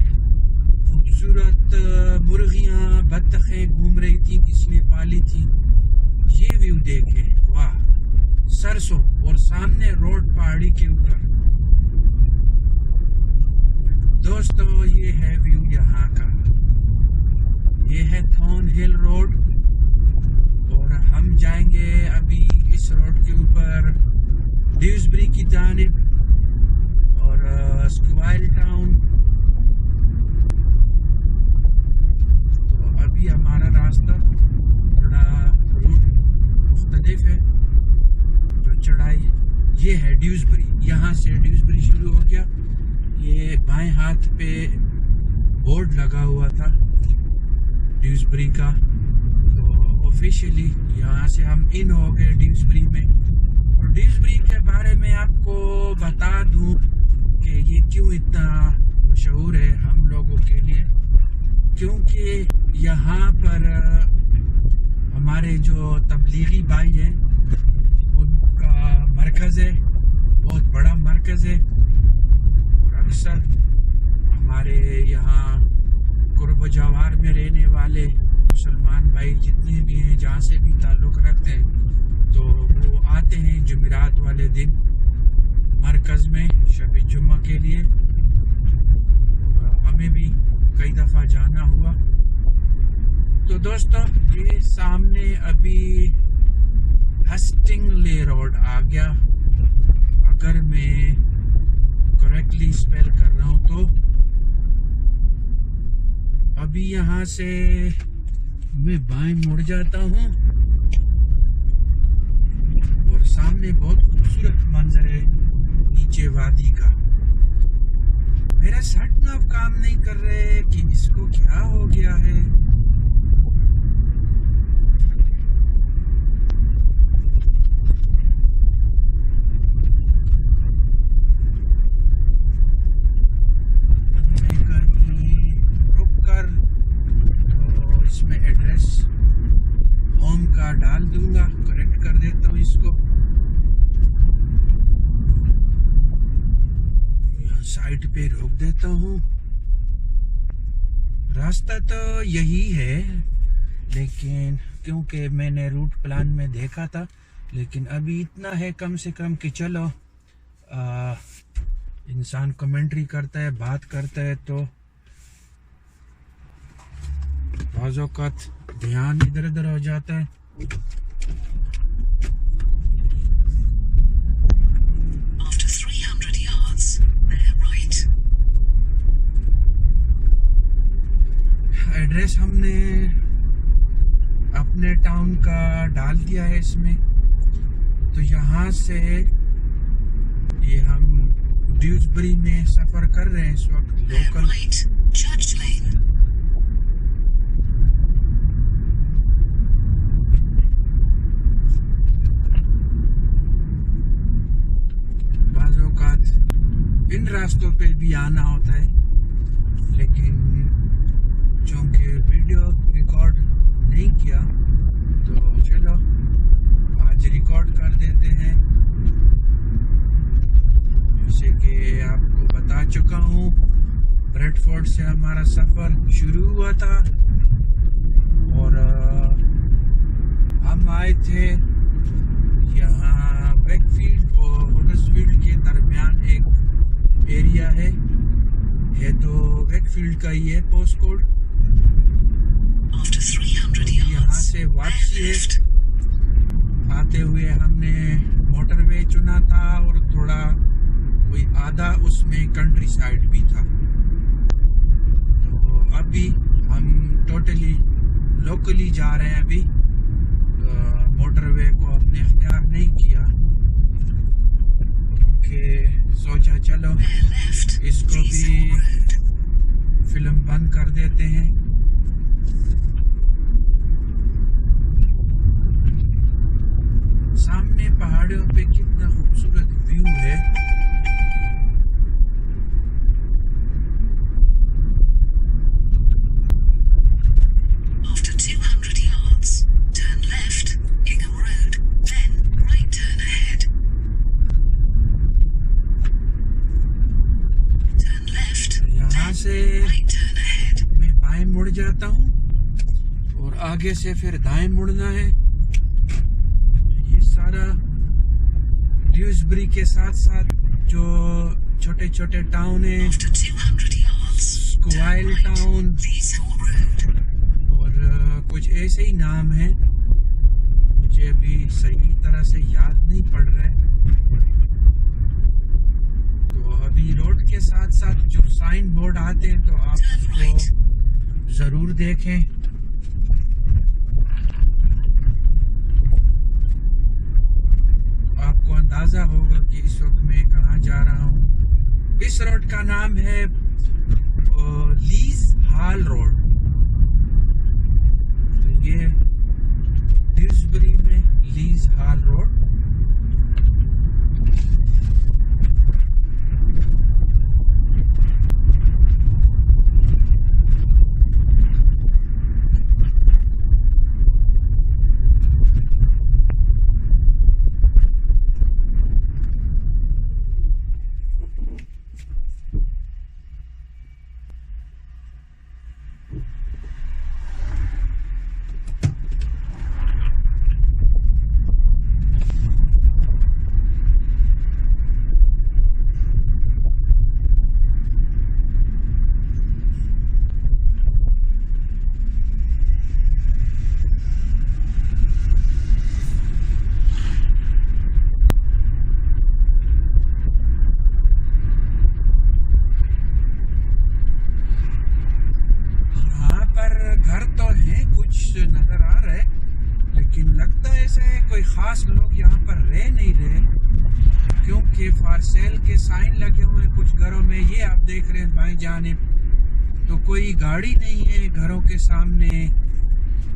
Speaker 1: खूबसूरत मुर्गियाँ बत्तखें घूम रही थी, किसी ने पाली थी। ये व्यू देखे, वाह, सरसों और सामने रोड पहाड़ी के ऊपर। दोस्तों ये है व्यू यहाँ का, ये है थॉर्न हिल रोड और हम जाएंगे अभी इस रोड के ऊपर ड्यूसबरी की जानिब और स्क्वायर टाउन। तो अभी हमारा रास्ता थोड़ा रूट मुख्तलिफ है। तो चढ़ाई ये है ड्यूसबरी, यहाँ से ड्यूसबरी शुरू हो गया। ये बाएं हाथ पे बोर्ड लगा हुआ था ड्यूसबरी का। तो ऑफिशियली यहाँ से हम इन हो गए ड्यूसबरी में। और ड्यूसबरी के बारे में आपको बता दूं कि ये क्यों इतना मशहूर है हम लोगों के लिए, क्योंकि यहाँ पर हमारे जो तबलीगी भाई हैं उनका मरकज़ है, बहुत बड़ा मरकज़ है। अक्सर हमारे यहाँ कुर्ब जवार में रहने वाले मुसलमान भाई जितने भी हैं, जहाँ से भी ताल्लुक़ रखते हैं, तो वो आते हैं जुमेरात वाले दिन मरकज़ में शब जुम्मा के लिए। हमें भी कई दफ़ा जाना हुआ। तो दोस्तों ये सामने अभी हस्टिंगले रोड आ गया, अगर मैं करेक्टली स्पेल कर रहा हूँ तो। अभी यहाँ से मैं बाएं मुड़ जाता हूँ और सामने बहुत खूबसूरत मंजर है नीचे वादी का। मेरा सट नाव काम नहीं कर रहे कि इसको क्या हो गया है। डाल साइड पे रोक देता हूँ। रास्ता तो यही है, लेकिन क्योंकि मैंने रूट प्लान में देखा था, लेकिन अभी इतना है कम से कम कि चलो इंसान कमेंट्री करता है, बात करता है, तो बाज़ औक़ात ध्यान इधर उधर हो जाता है।
Speaker 2: After 300 yards, bear right.
Speaker 1: Address हमने अपने टाउन का डाल दिया है इसमें, तो यहाँ से ये हम ड्यूसबरी में सफ़र कर रहे हैं इस वक्त
Speaker 2: Bear
Speaker 1: local.
Speaker 2: right, Church Lane.
Speaker 1: बाज़ औक़ात इन रास्तों पे भी आना होता है, लेकिन चूँकि वीडियो रिकॉर्ड नहीं किया तो चलो आज रिकॉर्ड कर देते हैं। जैसे कि आपको बता चुका हूँ, ब्रेडफोर्ड से हमारा सफ़र शुरू हुआ था और हम आए थे यहाँ वेकफील्ड और हडर्सफील्ड के दरमियान एक एरिया है तो वेकफील्ड का ही है पोस्ट कोड।
Speaker 2: After 300
Speaker 1: यहाँ
Speaker 2: yards,
Speaker 1: से
Speaker 2: bear
Speaker 1: वापसी है।
Speaker 2: left.
Speaker 1: आते हुए हमने मोटरवे चुना था और थोड़ा कोई आधा उसमें कंट्री साइड भी था, तो अभी हम टोटली लोकली जा रहे हैं। अभी मोटरवे को हमने इख्तियार नहीं किया क्योंकि सोचा चलो
Speaker 2: Bear left,
Speaker 1: इसको भी
Speaker 2: Diesel Road.
Speaker 1: फिल्म बंद कर देते हैं। सामने पहाड़ियों पे कितना खूबसूरत व्यू है।
Speaker 2: After 200 yards, turn left, Ingham Road, then right turn ahead. Turn left,
Speaker 1: यहाँ से
Speaker 2: right turn ahead.
Speaker 1: मैं बाएं मुड़ जाता हूँ और आगे से फिर दाएं मुड़ना है। ये सारा ड्यूसबरी के साथ साथ जो छोटे छोटे टाउन है,
Speaker 2: After 200 yards,
Speaker 1: स्क्वाइल
Speaker 2: turn right,
Speaker 1: town
Speaker 2: Leeshall Road.
Speaker 1: और कुछ ऐसे ही नाम हैं, मुझे अभी सही तरह से याद नहीं पड़ रहा है। तो अभी रोड के साथ साथ जो साइन बोर्ड आते हैं तो आप
Speaker 2: Turn right.
Speaker 1: उसको ज़रूर देखें। आपको अंदाज़ा होगा कि इस वक्त मैं कहाँ जा रहा हूँ। इस रोड का नाम है लीज हाल रोड। तो ये ड्यूसबरी में लीज हाल रोड। खास लोग यहाँ पर रह नहीं रहे क्योंकि फॉर सेल के साइन लगे हुए हैं कुछ घरों में। ये आप देख रहे हैं बाएं जानिब, तो कोई गाड़ी नहीं है घरों के सामने,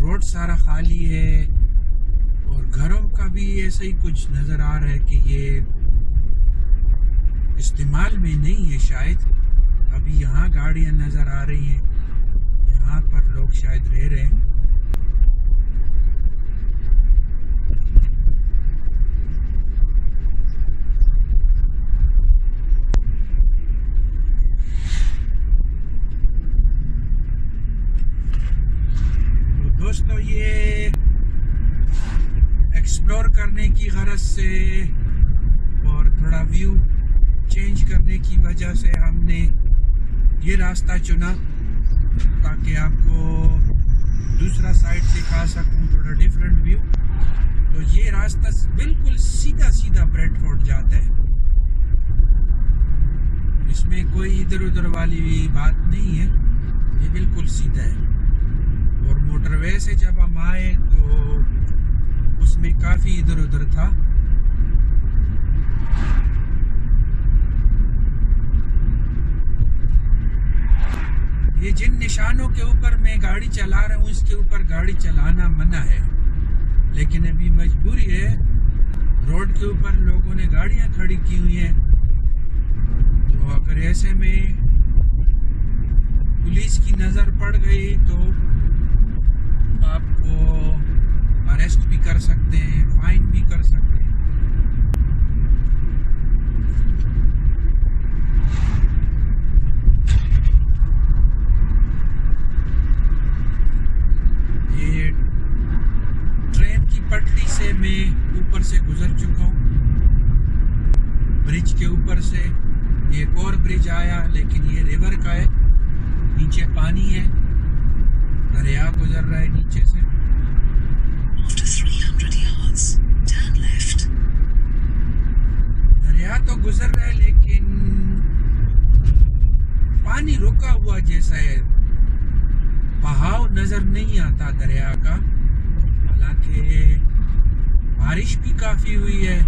Speaker 1: रोड सारा खाली है और घरों का भी ऐसा ही कुछ नज़र आ रहा है कि ये इस्तेमाल में नहीं है शायद। अभी यहाँ गाड़ियाँ नज़र आ रही हैं, यहाँ पर लोग शायद रह रहे हैं। करने की गरज से और थोड़ा व्यू चेंज करने की वजह से हमने ये रास्ता चुना ताकि आपको दूसरा साइड दिखा सकूं, थोड़ा डिफरेंट व्यू। तो ये रास्ता बिल्कुल सीधा सीधा ब्रेडफोर्ड जाता है, इसमें कोई इधर उधर वाली बात नहीं है, ये बिल्कुल सीधा है। और मोटरवे से जब हम आए तो उसमें काफ़ी इधर उधर था। ये जिन निशानों के ऊपर मैं गाड़ी चला रहा हूँ इसके ऊपर गाड़ी चलाना मना है, लेकिन अभी मजबूरी है, रोड के ऊपर लोगों ने गाड़ियाँ खड़ी की हुई हैं। तो अगर ऐसे में पुलिस की नज़र पड़ गई तो आपको अरेस्ट भी कर सकते हैं, फाइन भी कर सकते हैं। ये ट्रेन की पटरी से मैं ऊपर से गुजर चुका हूँ, ब्रिज के ऊपर से। एक और ब्रिज आया लेकिन ये रिवर का है, नीचे पानी है, दरिया गुजर रहा है नीचे से।
Speaker 2: After 300 yards, turn left.
Speaker 1: दरिया तो गुजर रहा है लेकिन पानी रुका हुआ जैसा है, बहाव नजर नहीं आता दरिया का। हालांकि बारिश भी काफी हुई है।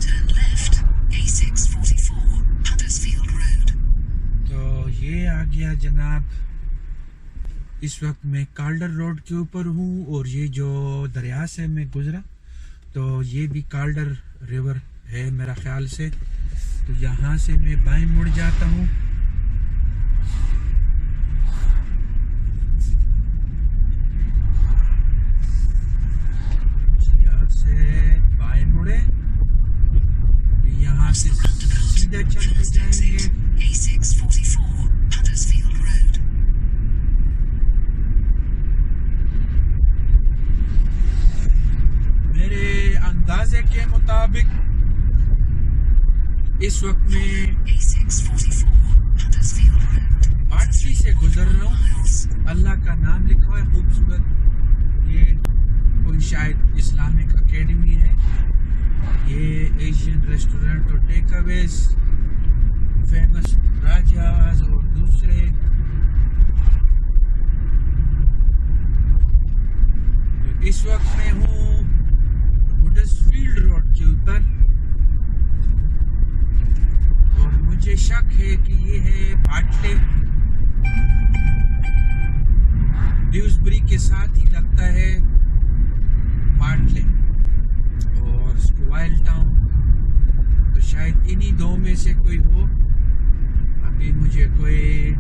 Speaker 2: Turn left, A644, Huddersfield Road.
Speaker 1: तो ये आ गया जनाब, इस वक्त मैं काल्डर रोड के ऊपर हूँ और ये जो दरिया से मैं गुजरा तो ये भी काल्डर रिवर है मेरा ख्याल से। तो यहाँ से मैं बाएं मुड़ जाता हूँ। यहाँ से बाएं मुड़े, यहाँ से सीधा चलते जाएंगे।
Speaker 2: A644, Huddersfield Road.
Speaker 1: मेरे अंदाजे के मुताबिक इस वक्त मैं
Speaker 2: A644, Huddersfield Road.
Speaker 1: पाटली से गुजर रहा हूँ। अल्लाह का नाम लिखा है खूबसूरत, ये कोई शायद इस्लामिक एकेडमी है। ये एशियन रेस्टोरेंट और टेक अवेज, फेमस राजाज और दूसरे। तो इस वक्त मैं हूँ हडर्सफील्ड रोड के ऊपर और मुझे शक है कि ये है बाटले, ड्यूसबरी के साथ ही लगता है बाटले और स्टुवाइल टाउन। तो शायद इन्हीं दो में से कोई हो। अभी मुझे कोई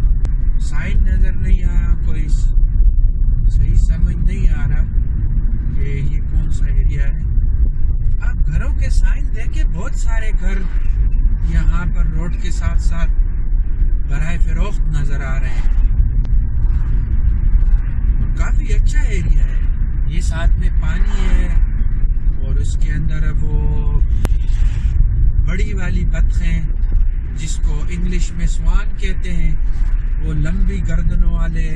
Speaker 1: साइन नज़र नहीं आया, कोई सही समझ नहीं आ रहा कि ये कौन सा एरिया है। आप घरों के साइन देखे, बहुत सारे घर यहाँ पर रोड के साथ साथ बराए फरोख्त नज़र आ रहे हैं और काफ़ी अच्छा एरिया है। ये साथ में पानी है और उसके अंदर वो बड़ी वाली बतखें जिसको इंग्लिश में स्वान कहते हैं, वो लंबी गर्दनों वाले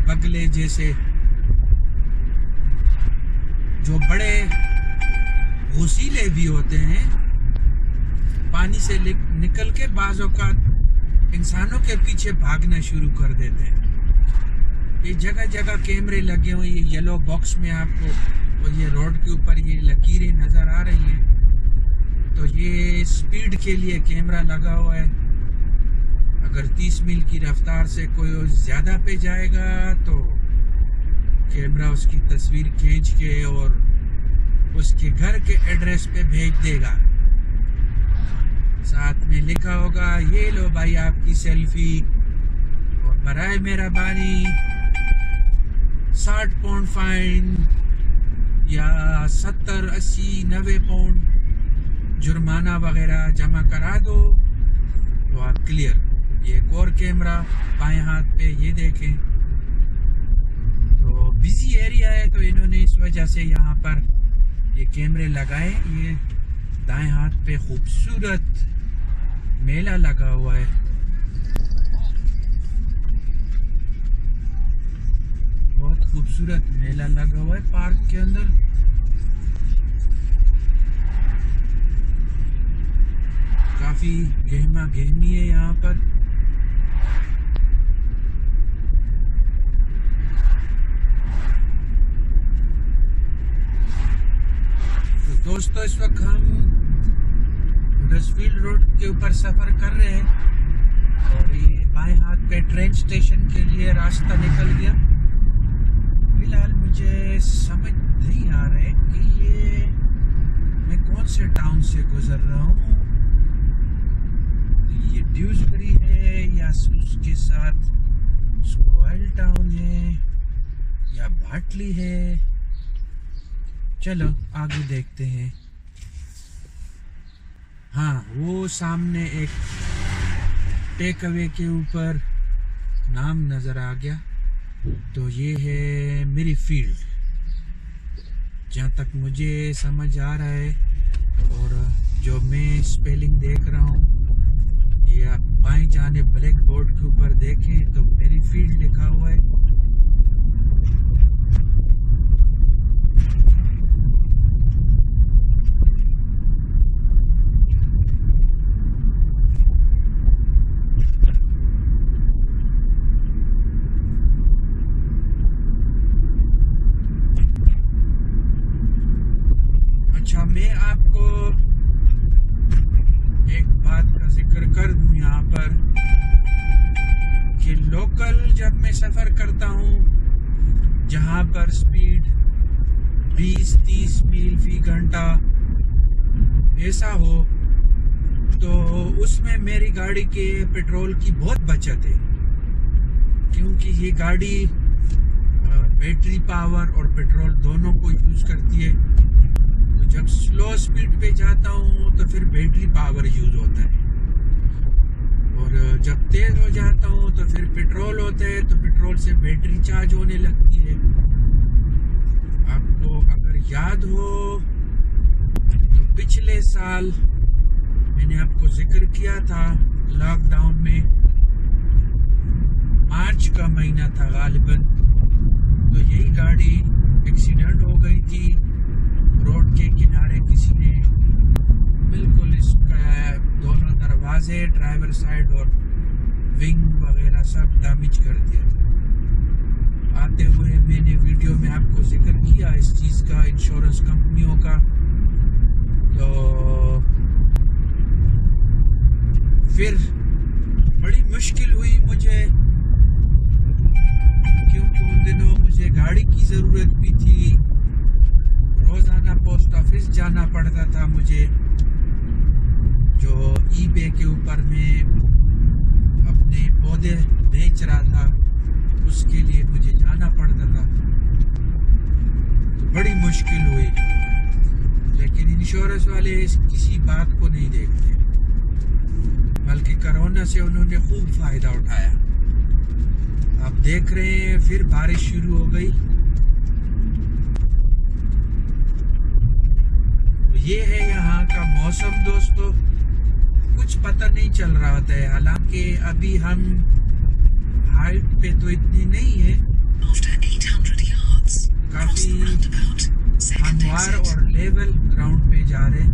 Speaker 1: बगले जैसे जो बड़े घुसीले भी होते हैं, पानी से निकल के बाजों का इंसानों के पीछे भागना शुरू कर देते हैं। ये जगह जगह कैमरे लगे हुए, ये येलो बॉक्स में आपको और ये रोड के ऊपर ये लकीरें नज़र आ रही हैं। तो ये स्पीड के लिए कैमरा लगा हुआ है। अगर 30 मील की रफ्तार से कोई ज़्यादा पे जाएगा तो कैमरा उसकी तस्वीर खींच के और उसके घर के एड्रेस पे भेज देगा। साथ में लिखा होगा, ये लो भाई आपकी सेल्फी, और बराए मेहरबानी 60 पाउंड फाइन या 70, 80, 90 पाउंड जुर्माना वगैरह जमा करा दो तो आप क्लियर। ये एक और कैमरा बाएं हाथ पे, ये देखें, तो बिजी एरिया है तो इन्होंने इस वजह से यहाँ पर ये कैमरे लगाए। ये दाएं हाथ पे खूबसूरत मेला लगा हुआ है, बहुत खूबसूरत मेला लगा हुआ है पार्क के अंदर। काफी गहमा गहमी है यहाँ पर। तो दोस्तों इस वक्त हम हडर्सफील्ड रोड के ऊपर सफर कर रहे हैं और ये बाएं हाथ पे ट्रेन स्टेशन के लिए रास्ता निकल गया। फिलहाल मुझे समझ नहीं आ रहा है कि ये मैं कौन से टाउन से गुजर रहा हूँ। ये ड्यूसबरी है या उसके साथ स्क्वाइल टाउन है या बाटली है। चलो आगे देखते हैं। हाँ, वो सामने एक टेक अवे के ऊपर नाम नज़र आ गया, तो ये है मेरी फील्ड जहाँ तक मुझे समझ आ रहा है। और जो मैं स्पेलिंग देख रहा हूँ, ये आप बाएं जाने ब्लैक बोर्ड के ऊपर देखें तो मेरी फील्ड लिखा हुआ है। अच्छा, मैं आपको एक बात का जिक्र कर दूं यहाँ पर कि लोकल जब मैं सफ़र करता हूँ जहाँ पर स्पीड 20-30 मील फी घंटा ऐसा हो, तो उसमें मेरी गाड़ी के पेट्रोल की बहुत बचत है, क्योंकि ये गाड़ी बैटरी पावर और पेट्रोल दोनों को यूज़ करती है। तो जब स्लो स्पीड पे जाता हूँ तो फिर बैटरी पावर यूज़ होता है, और जब तेज़ हो जाता हूँ तो फिर पेट्रोल होता है, तो पेट्रोल से बैटरी चार्ज होने लगती है। आपको अगर याद हो तो पिछले साल मैंने आपको जिक्र किया था, लॉकडाउन में मार्च का महीना था गालिबन, तो यही गाड़ी एक्सीडेंट हो गई थी रोड के किनारे। किसी ने बिल्कुल इसका दोनों दरवाजे, ड्राइवर साइड और विंग वगैरह सब डैमेज कर दिया था। आते हुए मैंने वीडियो में आपको जिक्र किया इस चीज़ का, इंश्योरेंस कंपनियों का। तो फिर बड़ी मुश्किल हुई मुझे, क्योंकि उन दिनों मुझे गाड़ी की ज़रूरत भी थी। रोज़ाना पोस्ट ऑफिस जाना पड़ता था मुझे, जो ईबे के ऊपर मैं अपने पौधे बेच रहा था, उसके लिए मुझे जाना पड़ता था। तो बड़ी मुश्किल हुई, लेकिन इंश्योरेंस वाले किसी बात को नहीं देखते, बल्कि कोरोना से उन्होंने खूब फ़ायदा उठाया। आप देख रहे हैं फिर बारिश शुरू हो गई। ये है यहाँ का मौसम दोस्तों, कुछ पता नहीं चल रहा होता है। हालांकि अभी हम हाइट पे तो इतनी नहीं है, काफी हमवार और लेवल ग्राउंड पे जा रहे हैं,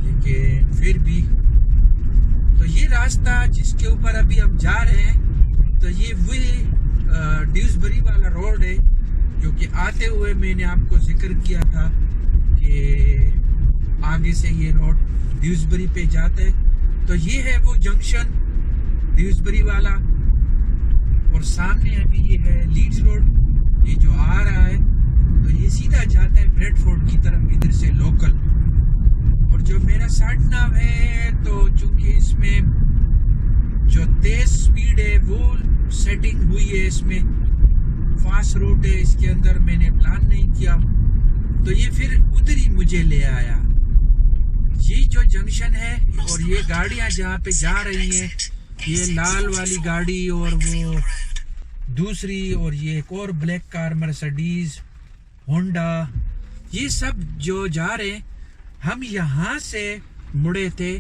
Speaker 1: लेकिन फिर भी तो ये रास्ता जिसके ऊपर अभी हम जा रहे हैं, तो ये वही ड्यूसबरी वाला रोड है, जो कि आते हुए मैंने आपको जिक्र किया था कि आगे से ये रोड ड्यूसबरी पे जाता है। तो ये है वो जंक्शन ड्यूसबरी वाला, और सामने अभी ये है लीड्स रोड, ये जो आ रहा है, तो ये सीधा जाता है ब्रेडफोर्ड की तरफ, इधर से लोकल। और जो मेरा साइड नाव है, तो चूंकि इसमें जो तेज स्पीड है वो सेटिंग हुई है, इसमें फास्ट रूट है, इसके अंदर मैंने प्लान नहीं किया, तो ये फिर उधर ही मुझे ले आया। ये जो जंक्शन है और ये गाड़ियां जहाँ पे जा रही हैं, ये लाल वाली गाड़ी और वो दूसरी, और ये एक और ब्लैक कार मर्सिडीज, होंडा, ये सब जो जा रहे हैं, हम यहाँ से मुड़े थे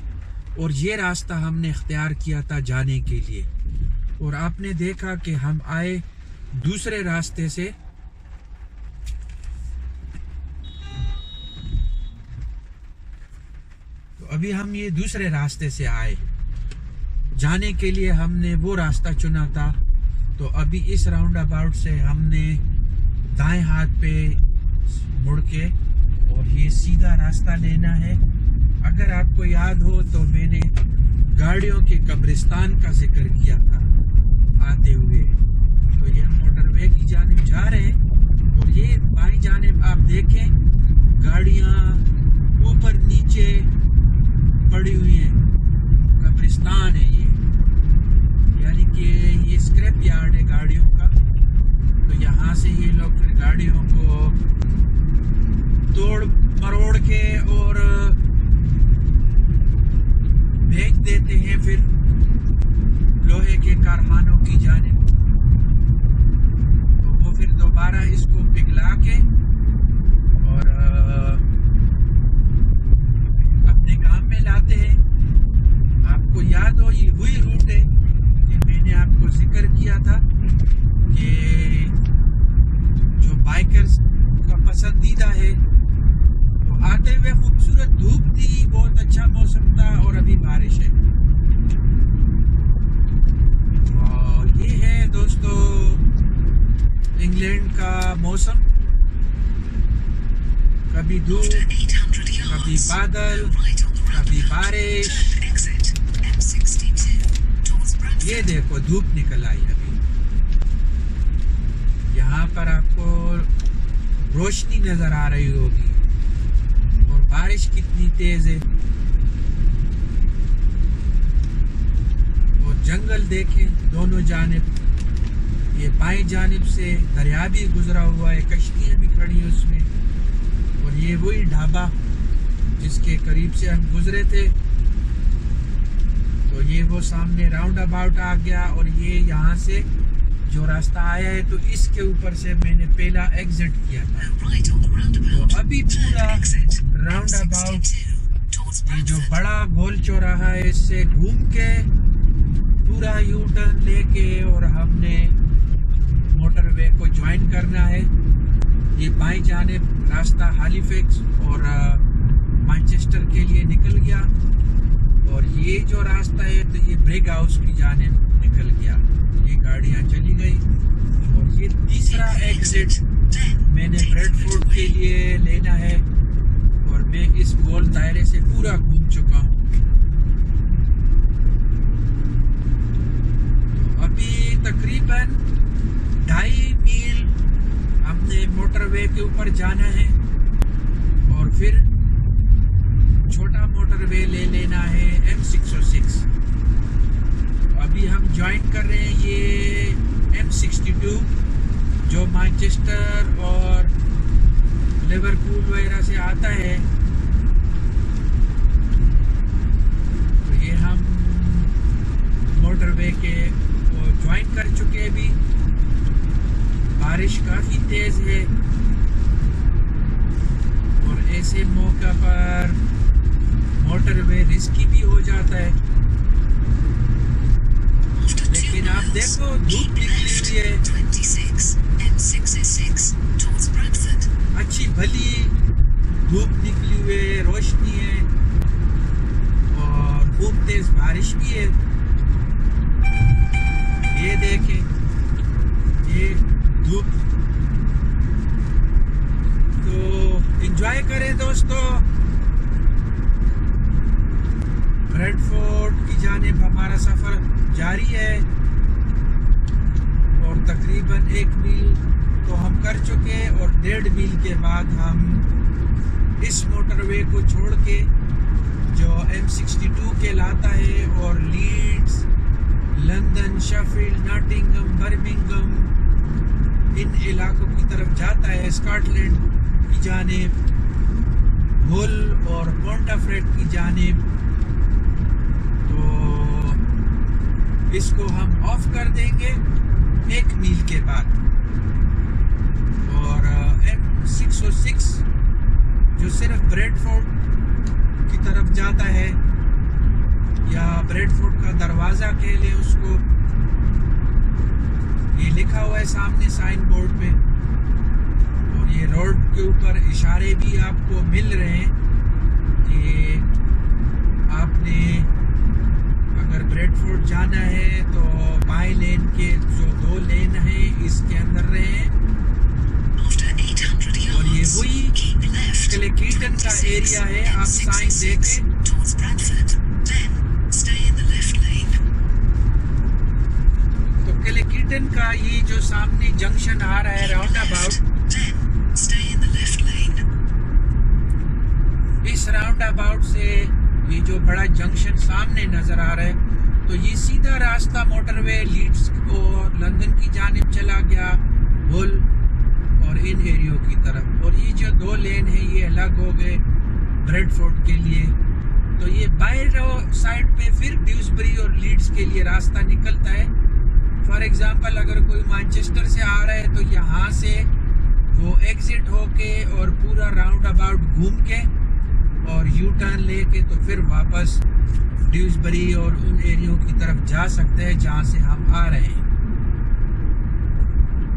Speaker 1: और ये रास्ता हमने इख्तियार किया था जाने के लिए, और आपने देखा कि हम आए दूसरे रास्ते से। तो अभी हम ये दूसरे रास्ते से आए, जाने के लिए हमने वो रास्ता चुना था। तो अभी इस राउंड अबाउट से हमने दाएं हाथ पे मुड़ के और ये सीधा रास्ता लेना है। अगर आपको याद हो तो मैंने गाड़ियों के कब्रिस्तान का जिक्र किया था आते हुए। तो ये हम मोटरवे की जानिब जा रहे हैं, और ये बाईं जानिब आप देखें गाड़ियाँ ऊपर नीचे पड़ी हुई हैं, कब्रिस्तान है ये, यानी कि ये स्क्रैप यार्ड है गाड़ियों का। तो यहाँ से ये लोग फिर गाड़ियों को तोड़ मरोड़ के और भेज देते हैं फिर लोहे के कारखानों की जानिब। तो वो फिर दोबारा इसको पिघला के और अपने काम में लाते हैं। आपको याद हो ये वही रूट है कि मैंने आपको जिक्र किया था कि जो बाइकर्स का पसंदीदा है। तो आते हुए खूबसूरत धूप थी, बहुत अच्छा मौसम था, और अभी बारिश है। और ये है दोस्तों इंग्लैंड का मौसम, कभी धूप, कभी बादल, कभी बारिश। ये देखो धूप निकल आई अभी, यहाँ पर आपको रोशनी नजर आ रही होगी, और बारिश कितनी तेज है। और जंगल देखें दोनों जानिब, ये बाईं जानिब से दरिया भी गुजरा हुआ है, कश्तियाँ भी खड़ी हैं उसमें, और ये वही ढाबा जिसके करीब से हम गुजरे थे। तो ये वो सामने राउंड अबाउट आ गया, और ये यहाँ से जो रास्ता आया है, तो इसके ऊपर से मैंने पहला एग्जिट किया था। तो अभी पूरा राउंड अबाउट, ये जो बड़ा गोल चौराहा है, इससे घूम के पूरा यू टर्न लेके और हमने मोटरवे को ज्वाइन करना है। ये बाईं जानिब रास्ता हैलिफैक्स और मैनचेस्टर के लिए निकल गया, और ये जो रास्ता है तो ये ब्रिग हाउस की जानिब निकल गया। ये गाड़ियाँ चली गई, और ये तीसरा एग्जिट मैंने ब्रेडफोर्ड के लिए लेना है, और मैं इस गोल दायरे से पूरा घूम चुका हूँ। तो अभी तकरीबन 2.5 मील हमने मोटरवे के ऊपर जाना है, और फिर छोटा मोटरवे ले लेना है M606। अभी हम ज्वाइन कर रहे हैं ये M62 जो मैनचेस्टर और लिवरपूल वगैरह से आता है। तो ये हम मोटरवे के ज्वाइन कर चुके हैं। अभी बारिश काफ़ी तेज़ है, और ऐसे मौका पर मोटरवे रिस्की भी हो जाता है। लेकिन आप देखो धूप निकली हुई है, अच्छी भली धूप निकली हुई है, रोशनी है, और खूब तेज बारिश भी है। ये देखें ये धूप। तो एंजॉय करें दोस्तों। ब्रेडफोर्ड की जानिब हमारा सफ़र जारी है, और तकरीबन 1 मील तो हम कर चुके, और 1.5 मील के बाद हम इस मोटरवे को छोड़ के जो M62 कहलाता है और Leeds, London, Sheffield, Nottingham, Birmingham इन इलाकों की तरफ जाता है, स्कॉटलैंड की जानिब, हुल और पोंटाफ्रेट की जानिब। तो इसको हम ऑफ कर देंगे 1 मील के बाद। और M606 जो सिर्फ ब्रेडफोर्ड की तरफ जाता है, या ब्रेडफोर्ड का दरवाज़ा कह ले उसको, ये लिखा हुआ है सामने साइन बोर्ड पे। और ये रोड के ऊपर इशारे भी आपको मिल रहे हैं कि आपने अगर ब्रेडफोर्ड जाना है तो बाएं लेन के जो 2 लेन हैं इसके अंदर रहें। और ये वही क्लेकीटन का एरिया है, आप साइन देखें। तो क्लेकीटन का ये जो सामने जंक्शन आ रहा है राउंड अबाउट, इस राउंड अबाउट से ये जो बड़ा जंक्शन सामने नजर आ रहा है, तो ये सीधा रास्ता मोटरवे लीड्स और लंदन की जानिब चला गया, हुल और इन एरियो की तरफ। और ये जो 2 लेन है ये अलग हो गए ब्रेडफोर्ड के लिए। तो ये बाहर साइड पे फिर ड्यूसबरी और लीड्स के लिए रास्ता निकलता है। फॉर एग्जांपल अगर कोई मैनचेस्टर से आ रहा है तो यहाँ से वो एग्जिट होके और पूरा राउंड अबाउट घूम के और यू टर्न लेके तो फिर वापस ड्यूसबरी और उन एरियो की तरफ जा सकते हैं जहाँ से हम आ रहे हैं।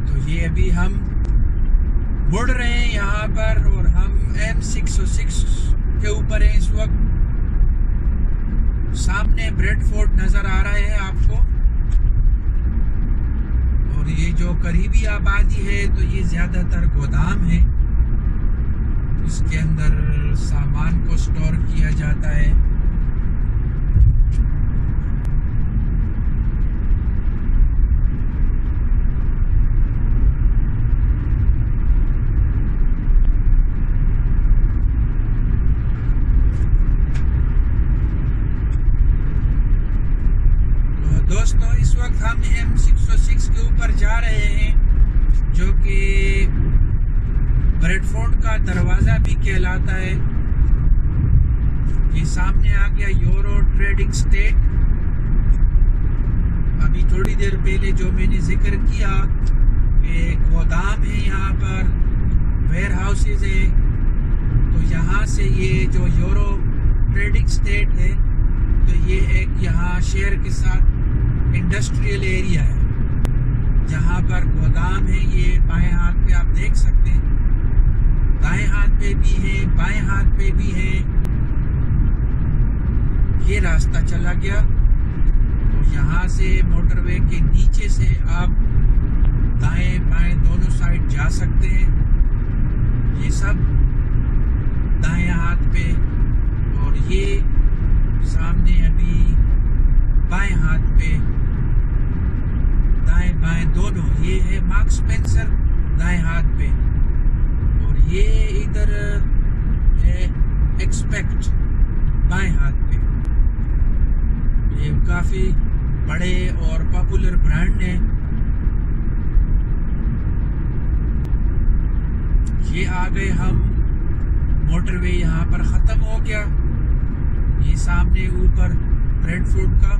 Speaker 1: तो ये अभी हम मुड़ रहे हैं यहाँ पर और हम M606 के ऊपर हैं इस वक्त। सामने ब्रेडफोर्ड नजर आ रहा है आपको। और ये जो करीबी आबादी है तो ये ज्यादातर गोदाम है, इसके अंदर सामान को स्टोर किया जाता है। दोस्तों इस वक्त हम M606 के ऊपर जा रहे हैं, जो कि ब्रेडफोर्ड का दरवाज़ा भी कहलाता है। ये सामने आ गया यूरो ट्रेडिंग स्टेट। अभी थोड़ी देर पहले जो मैंने जिक्र किया कि गोदाम है यहाँ पर, वेयर हाउसेज है, तो यहाँ से ये जो यूरो ट्रेडिंग स्टेट है तो ये एक यहाँ शहर के साथ इंडस्ट्रियल एरिया है जहाँ पर गोदाम है। ये बाएं हाथ पे आप देख सकते हैं, दाएं हाथ पे भी है, बाएं हाथ पे भी है। ये रास्ता चला गया और यहाँ से मोटरवे के नीचे से आप दाएं बाएं दोनों साइड जा सकते हैं। ये सब दाएं हाथ पे। और ये सामने अभी बाएं हाथ पे, दाएं बाएं दोनों, ये है मार्क्स स्पेंसर दाएं हाथ पे, और ये इधर है एक्सपेक्ट बाएं हाथ पे। ये काफी बड़े और पॉपुलर ब्रांड है। ये आ गए हम, मोटरवे यहाँ पर ख़त्म हो गया। ये सामने ऊपर ब्रेडफोर्ड का,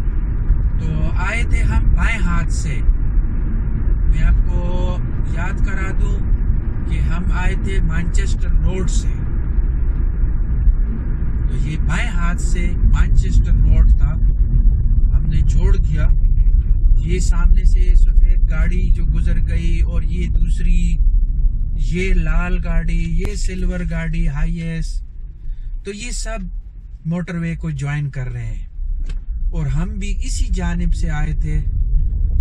Speaker 1: तो आए थे हम बाएं हाथ से। मैं आपको याद करा दूं कि हम आए थे मैनचेस्टर रोड से, तो ये बाएं हाथ से मैनचेस्टर रोड था, हमने छोड़ दिया। ये सामने से सफ़ेद गाड़ी जो गुजर गई, और ये दूसरी, ये लाल गाड़ी, ये सिल्वर गाड़ी हाईएस, तो ये सब मोटरवे को ज्वाइन कर रहे हैं। और हम भी इसी जानिब से आए थे।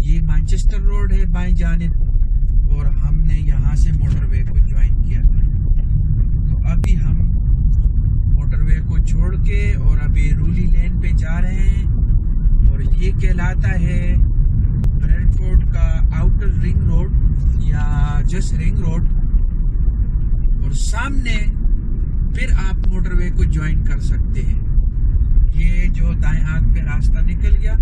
Speaker 1: ये मैनचेस्टर रोड है बाएं जानिब, और हमने यहाँ से मोटरवे को ज्वाइन किया। तो अभी हम मोटरवे को छोड़ के और अभी रूली लेन पे जा रहे हैं, और ये कहलाता है ब्रेडफोर्ड का आउटर रिंग रोड या जस्ट रिंग रोड। और सामने फिर आप मोटरवे को ज्वाइन कर सकते हैं। ये जो दाएं हाथ पे रास्ता निकल गया,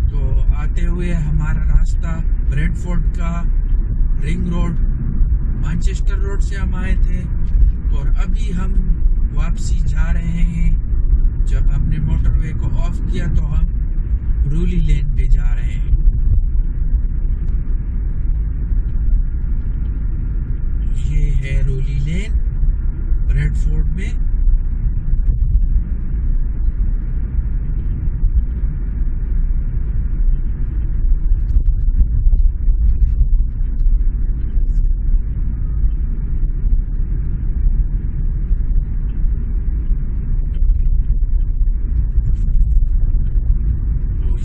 Speaker 1: तो आते हुए हमारा रास्ता ब्रेडफोर्ड का रिंग रोड, मैनचेस्टर रोड से हम आए थे, और अभी हम वापसी जा रहे हैं। जब हमने मोटरवे को ऑफ किया तो हम रूली लेन पे जा रहे हैं। ये है रूली लेन ब्रेडफोर्ड में।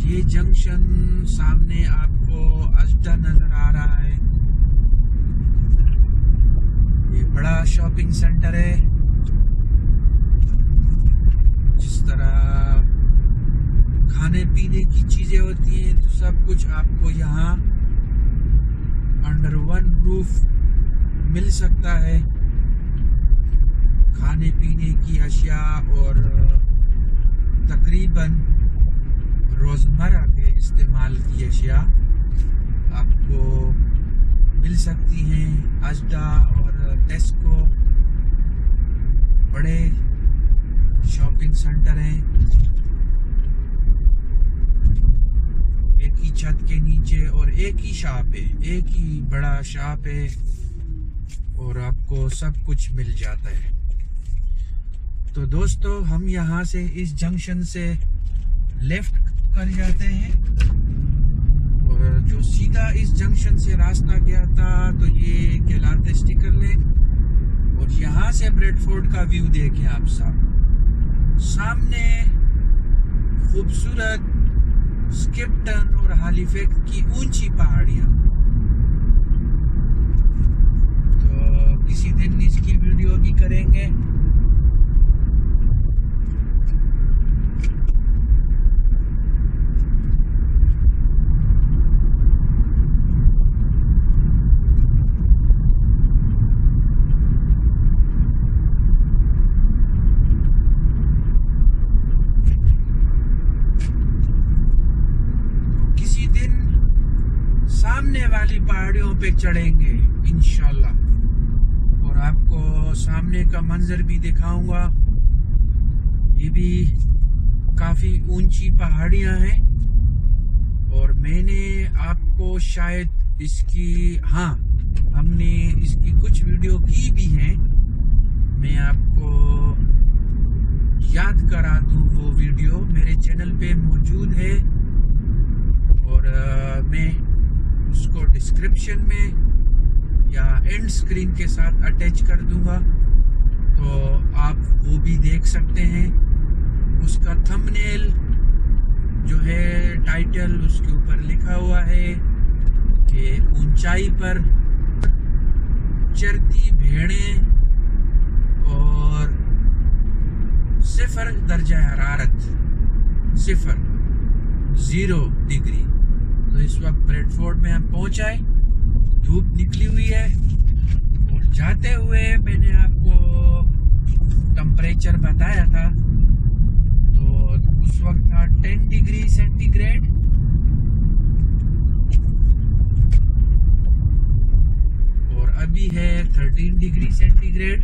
Speaker 1: ये जंक्शन सामने आपको अजदा नजर आ रहा है। ये बड़ा शॉपिंग सेंटर है। जिस तरह खाने पीने की चीजें होती हैं तो सब कुछ आपको यहाँ अंडर वन रूफ मिल सकता है। खाने पीने की अशिया और तकरीबन रोजमर्रा के इस्तेमाल की अशिया आपको मिल सकती हैं। अजदा और टेस्को बड़े शॉपिंग सेंटर हैं। एक ही छत के नीचे और एक ही शॉप है, एक ही बड़ा शॉप है और आपको सब कुछ मिल जाता है। तो दोस्तों हम यहाँ से इस जंक्शन से लेफ्ट कर जाते हैं और जो सीधा इस जंक्शन से रास्ता गया था तो ये कहलाता स्टिकर लेन। और यहाँ से ब्रेडफोर्ड का व्यू देखें आप सब। सामने खूबसूरत स्किप्टन और हालीफैक्स की ऊंची पहाड़ियाँ। तो किसी दिन इसकी वीडियो भी करेंगे। सामने वाली पहाड़ियों पे चढ़ेंगे इंशाल्लाह और आपको सामने का मंजर भी दिखाऊंगा। ये भी काफी ऊंची पहाड़ियां हैं और मैंने आपको शायद इसकी हमने इसकी कुछ वीडियो की भी हैं। मैं आपको याद करा दूं, वो वीडियो मेरे चैनल पे मौजूद है और मैं उसको डिस्क्रिप्शन में या एंड स्क्रीन के साथ अटैच कर दूंगा, तो आप वो भी देख सकते हैं। उसका थंबनेल जो है टाइटल उसके ऊपर लिखा हुआ है कि ऊंचाई पर चरती भेड़ें और 0 दर्जा हरारत 0 डिग्री। तो इस वक्त ब्रेडफोर्ड में हम पहुंच आए। धूप निकली हुई है और जाते हुए मैंने आपको टेम्परेचर बताया था, तो उस वक्त था 10 डिग्री सेंटीग्रेड और अभी है 13 डिग्री सेंटीग्रेड।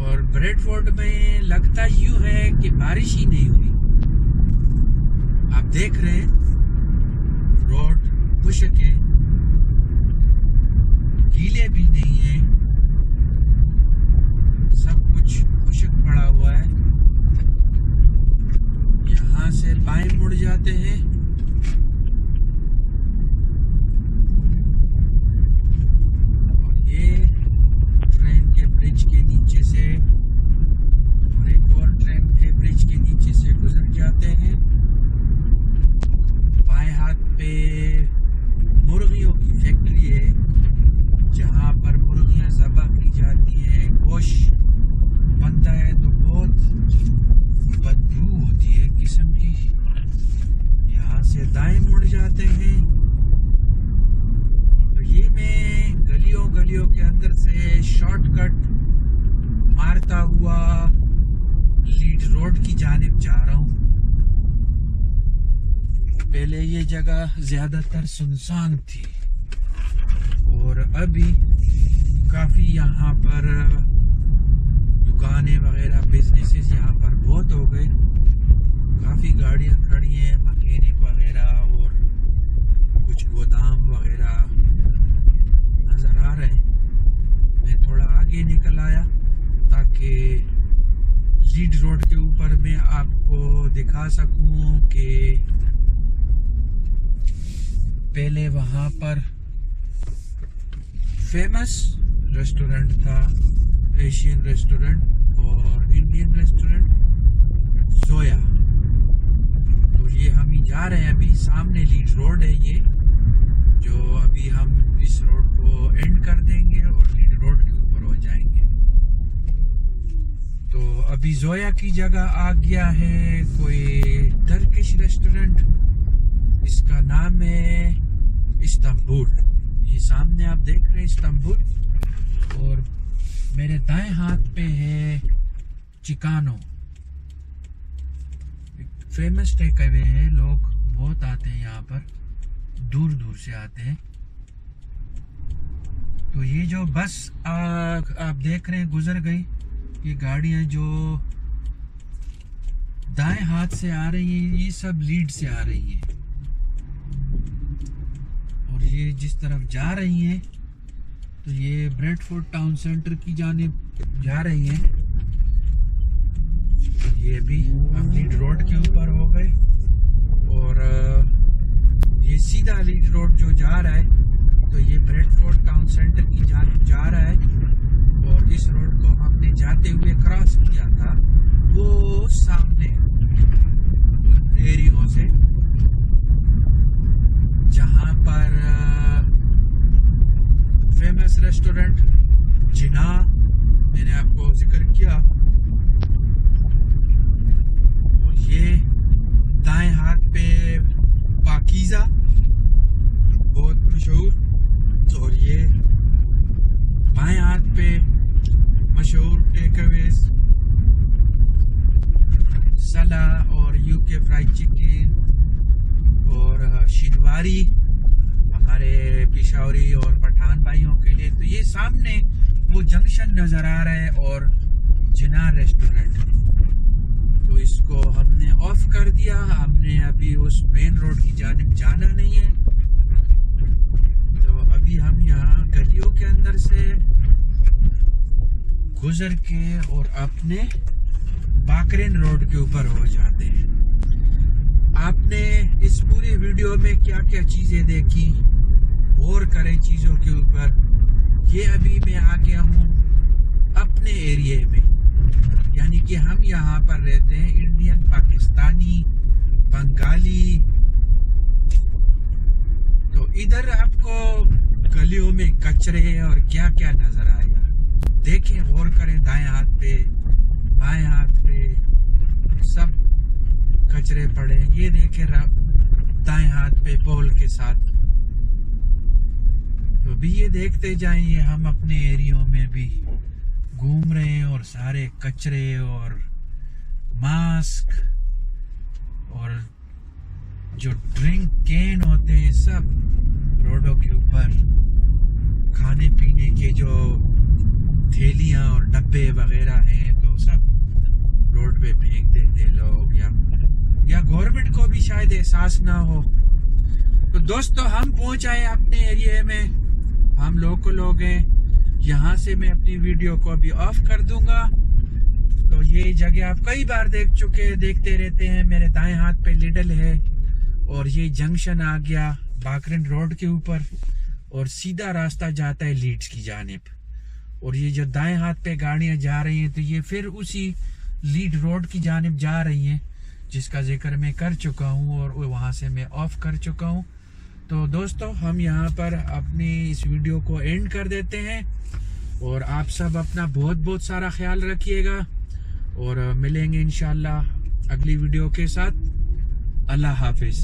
Speaker 1: और ब्रेडफोर्ड में लगता यूं है कि बारिश ही नहीं हुई। आप देख रहे हैं रोड खुशक है, गीले भी नहीं है, सब कुछ खुशक पड़ा हुआ है। यहाँ से बाएं मुड़ जाते हैं और ये ट्रेन के ब्रिज के नीचे से और एक और ट्रेन के ब्रिज के नीचे से गुजर जाते हैं। बाएं हाथ पे मुर्गियों की फैक्ट्री है जहाँ पर मुर्गियाँ ज़बह की जाती हैं। गोश्त बनता है तो बहुत बदबू होती है किस्म की। यहाँ से दाएं मुड़ जाते हैं तो ये मैं गलियों के अंदर से शॉर्टकट मारता हुआ लीड रोड की जानिब जा रहा हूँ। पहले ये जगह ज्यादातर सुनसान थी और अभी काफ़ी यहाँ पर दुकानें वगैरह बिजनेसेस यहाँ पर बहुत हो गए। काफ़ी गाड़ियाँ खड़ी हैं, मैकेनिक वगैरह और कुछ गोदाम वगैरह नज़र आ रहे हैं। मैं थोड़ा आगे निकल आया ताकि लीड रोड के ऊपर मैं आपको दिखा सकूं कि पहले वहाँ पर फेमस रेस्टोरेंट था, एशियन रेस्टोरेंट और इंडियन रेस्टोरेंट जोया। तो ये हम ही जा रहे हैं, अभी सामने लीड रोड है ये, जो अभी हम इस रोड को एंड कर देंगे और लीड रोड के ऊपर हो जाएंगे। तो अभी जोया की जगह आ गया है कोई टर्किश रेस्टोरेंट, इसका नाम है इस्तांबुल। ये सामने आप देख रहे हैं इस्तांबुल, और मेरे दाएं हाथ पे है चिकानो। फेमस टेक अवे है, लोग बहुत आते हैं यहाँ पर, दूर दूर से आते हैं। तो ये जो बस आप देख रहे हैं गुजर गई, ये गाड़ियाँ जो दाएं हाथ से आ रही हैं ये सब लीड से आ रही हैं, और ये जिस तरफ जा रही हैं तो ये ब्रेडफोर्ड टाउन सेंटर की जानिब जा रही हैं। ये भी अब लीड रोड के ऊपर हो गए, और ये सीधा लीड रोड जो जा रहा है तो ये ब्रेडफोर्ड टाउन सेंटर की जानिब जा रहा है। और इस रोड को हमने जाते हुए क्रॉस किया था वो सामने एरियो से, जहां पर फेमस रेस्टोरेंट जिना मैंने आपको जिक्र किया, और ये दाएं हाथ पे पाकीज़ा बहुत मशहूर, और ये बाएं हाथ पे मशहूर टेकअवेज सला और यूके फ्राइड चिकन और शिनवारी हमारे पिशावरी और पठान भाइयों के लिए। तो ये सामने वो जंक्शन नज़र आ रहा है और जिना रेस्टोरेंट, तो इसको हमने ऑफ कर दिया। हमने अभी उस मेन रोड की जानिब जाना नहीं है, तो अभी हम यहाँ गलियों के अंदर से गुजर के और अपने बाकरेन रोड के ऊपर हो जाते हैं। आपने इस पूरे वीडियो में क्या क्या चीज़ें देखी, और करें चीज़ों के ऊपर। ये अभी मैं आ गया हूँ अपने एरिया में, यानी कि हम यहाँ पर रहते हैं इंडियन, पाकिस्तानी, बंगाली। तो इधर आपको गलियों में कचरे और क्या क्या नज़र आएगा, देखें, गौर करें। दाएं हाथ पे, बाएं हाथ पे सब कचरे पड़े, ये देखें दाएं हाथ पे पोल के साथ। तो भी ये देखते जाएं, हम अपने एरियो में भी घूम रहे हैं और सारे कचरे और मास्क और जो ड्रिंक कैन होते हैं सब रोडों के ऊपर, खाने पीने के जो थैलियाँ और डब्बे वगैरह हैं तो सब रोड पे फेंक देते लोग, या गवर्नमेंट को भी शायद एहसास ना हो। तो दोस्तों हम पहुंच आए अपने एरिया में, हम लोकल लोग हैं। यहाँ से मैं अपनी वीडियो को अभी ऑफ कर दूंगा। तो ये जगह आप कई बार देखते रहते हैं। मेरे दाएं हाथ पे लिडल है और ये जंक्शन आ गया बाकरन रोड के ऊपर, और सीधा रास्ता जाता है लीड्स की जानिब। और ये जो दाएं हाथ पे गाड़ियां जा रही हैं तो ये फिर उसी लीड रोड की जानिब जा रही हैं, जिसका जिक्र मैं कर चुका हूँ और वहाँ से मैं ऑफ कर चुका हूँ। तो दोस्तों हम यहाँ पर अपनी इस वीडियो को एंड कर देते हैं, और आप सब अपना बहुत बहुत सारा ख्याल रखिएगा, और मिलेंगे इंशाल्लाह अगली वीडियो के साथ। अल्लाह हाफिज़।